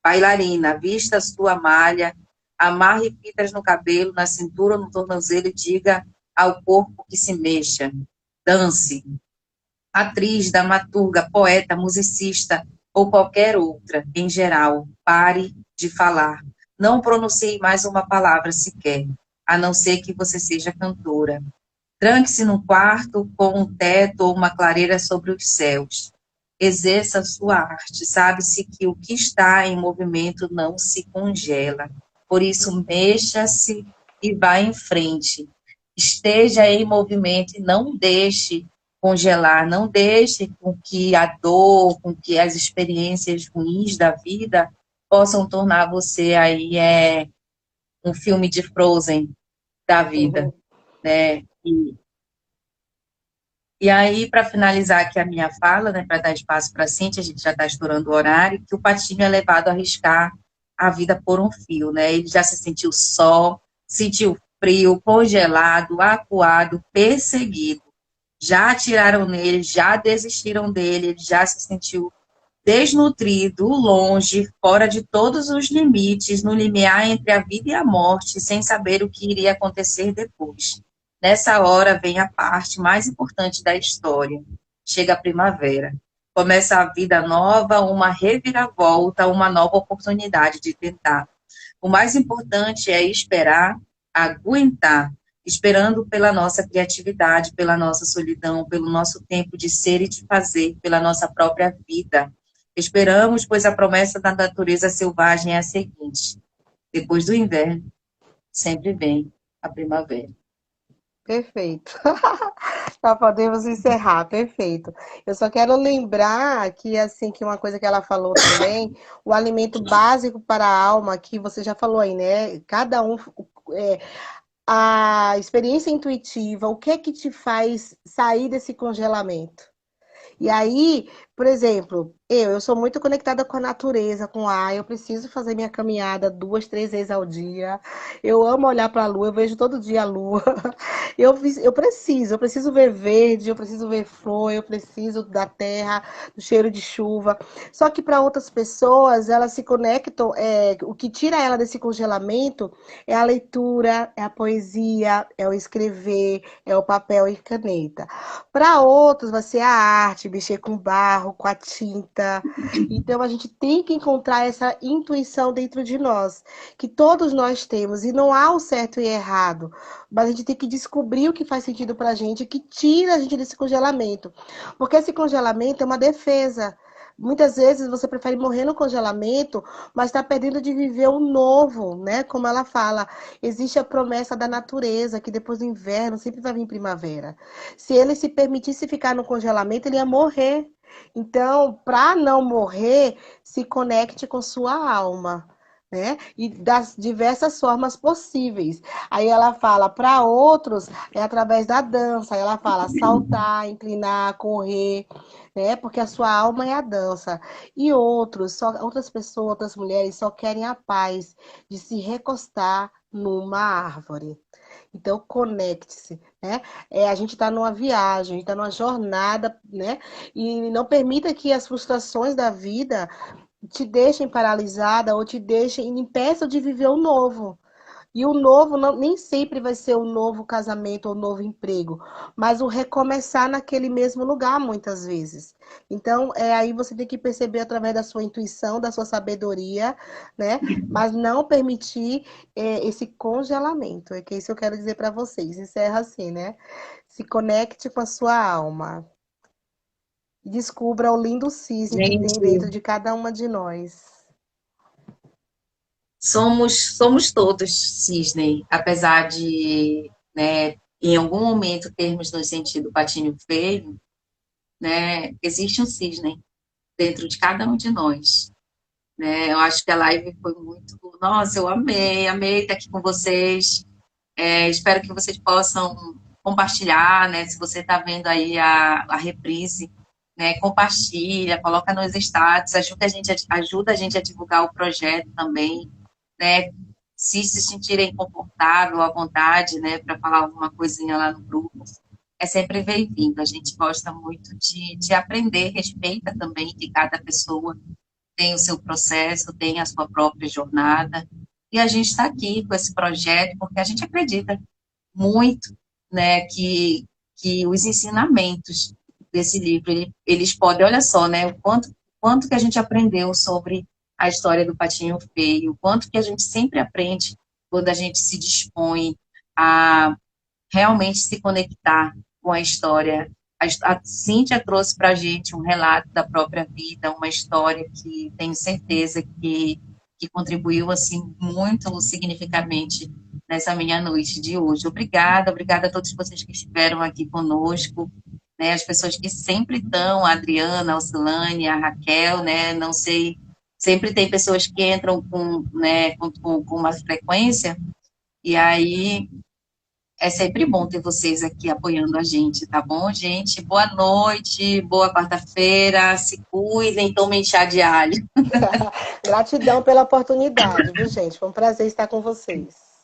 [SPEAKER 3] Bailarina, vista sua malha, amarre fitas no cabelo, na cintura, no tornozelo e diga ao corpo que se mexa. Dance. Atriz, dramaturga, poeta, musicista ou qualquer outra, em geral, pare de falar. Não pronuncie mais uma palavra sequer, a não ser que você seja cantora. Tranque-se num quarto com um teto ou uma clareira sobre os céus. Exerça a sua arte. Sabe-se que o que está em movimento não se congela. Por isso, mexa-se e vá em frente. Esteja em movimento e não deixe congelar, não deixe com que a dor, com que as experiências ruins da vida possam tornar você aí um filme de Frozen da vida,
[SPEAKER 2] Uhum.
[SPEAKER 3] né? E aí, para finalizar aqui a minha fala, né, para dar espaço para a Cíntia, a gente já está estourando o horário, que o patinho é levado a arriscar a vida por um fio, né? Ele já se sentiu só, sentiu frio, congelado, acuado, perseguido. Já atiraram nele, já desistiram dele, ele já se sentiu desnutrido, longe, fora de todos os limites, no limiar entre a vida e a morte, sem saber o que iria acontecer depois. Nessa hora vem a parte mais importante da história. Chega a primavera. Começa a vida nova, uma reviravolta, uma nova oportunidade de tentar. O mais importante é esperar, aguentar, esperando pela nossa criatividade, pela nossa solidão, pelo nosso tempo de ser e de fazer, pela nossa própria vida. Esperamos, pois a promessa da natureza selvagem é a seguinte: depois do inverno, sempre vem a primavera.
[SPEAKER 2] Perfeito. Já podemos encerrar, perfeito. Eu só quero lembrar que, assim, que uma coisa que ela falou também, o alimento básico para a alma, que você já falou aí, né? Cada um, é, a experiência intuitiva, o que é que te faz sair desse congelamento? E aí, por exemplo, eu sou muito conectada com a natureza, com o ar. Eu preciso fazer minha caminhada 2, 3 vezes ao dia. Eu amo olhar para a lua, eu vejo todo dia a lua. Eu preciso ver verde, eu preciso ver flor, eu preciso da terra, do cheiro de chuva. Só que para outras pessoas, elas se conectam, o que tira ela desse congelamento é a leitura, é a poesia, é o escrever, é o papel e caneta. Para outros, vai ser a arte, mexer com barro, com a tinta. Então, a gente tem que encontrar essa intuição dentro de nós, que todos nós temos, e não há o certo e errado, mas a gente tem que descobrir o que faz sentido para a gente, que tira a gente desse congelamento. Porque esse congelamento é uma defesa. Muitas vezes você prefere morrer no congelamento, mas está perdendo de viver o novo, né? Como ela fala, existe a promessa da natureza, que depois do inverno sempre vai vir primavera. Se ele se permitisse ficar no congelamento, ele ia morrer. Então, para não morrer, se conecte com sua alma, né? E das diversas formas possíveis. Aí ela fala, para outros, é através da dança. Aí ela fala saltar, inclinar, correr, né? Porque a sua alma é a dança. E outras pessoas, outras mulheres só querem a paz de se recostar numa árvore. Então, conecte-se, né? A gente está numa viagem, a gente está numa jornada, né? E não permita que as frustrações da vida te deixem paralisada ou te deixem, impeçam de viver o novo. E o novo nem sempre vai ser o novo casamento ou o novo emprego, mas o recomeçar naquele mesmo lugar, muitas vezes. Então, aí você tem que perceber através da sua intuição, da sua sabedoria, né? Mas não permitir esse congelamento. É que isso eu quero dizer para vocês. Encerra assim, né? Se conecte com a sua alma. Descubra o lindo cisne que tem
[SPEAKER 3] Gente,
[SPEAKER 2] dentro de cada uma de nós.
[SPEAKER 3] somos todos cisne, apesar de, né, em algum momento termos nos sentido patinho feio, né, existe um cisne dentro de cada um de nós, né? Eu acho que a live foi muito, nossa, eu amei estar aqui com vocês. Espero que vocês possam compartilhar, né? Se você está vendo aí a reprise, né? Compartilha, coloca nos status, ajuda a gente a divulgar o projeto também, né? Se sentirem confortável, à vontade, né? Para falar alguma coisinha lá no grupo, é sempre bem-vindo. A gente gosta muito de aprender, respeita também que cada pessoa tem o seu processo, tem a sua própria jornada. E a gente está aqui com esse projeto porque a gente acredita muito, né, que os ensinamentos desse livro, eles podem, olha só, né, quanto que a gente aprendeu sobre a história do Patinho Feio, o quanto que a gente sempre aprende quando a gente se dispõe a realmente se conectar com a história. A Cíntia trouxe para a gente um relato da própria vida, uma história que tenho certeza que contribuiu assim muito significativamente nessa minha noite de hoje. Obrigada a todos vocês que estiveram aqui conosco, né, as pessoas que sempre estão, a Adriana, a Silane, a Raquel, né, não sei, sempre tem pessoas que entram com uma frequência, e aí é sempre bom ter vocês aqui apoiando a gente, tá bom, gente? Boa noite, boa quarta-feira, se cuidem, tomem chá de alho.
[SPEAKER 2] Gratidão pela oportunidade, viu, gente? Foi um prazer estar com vocês.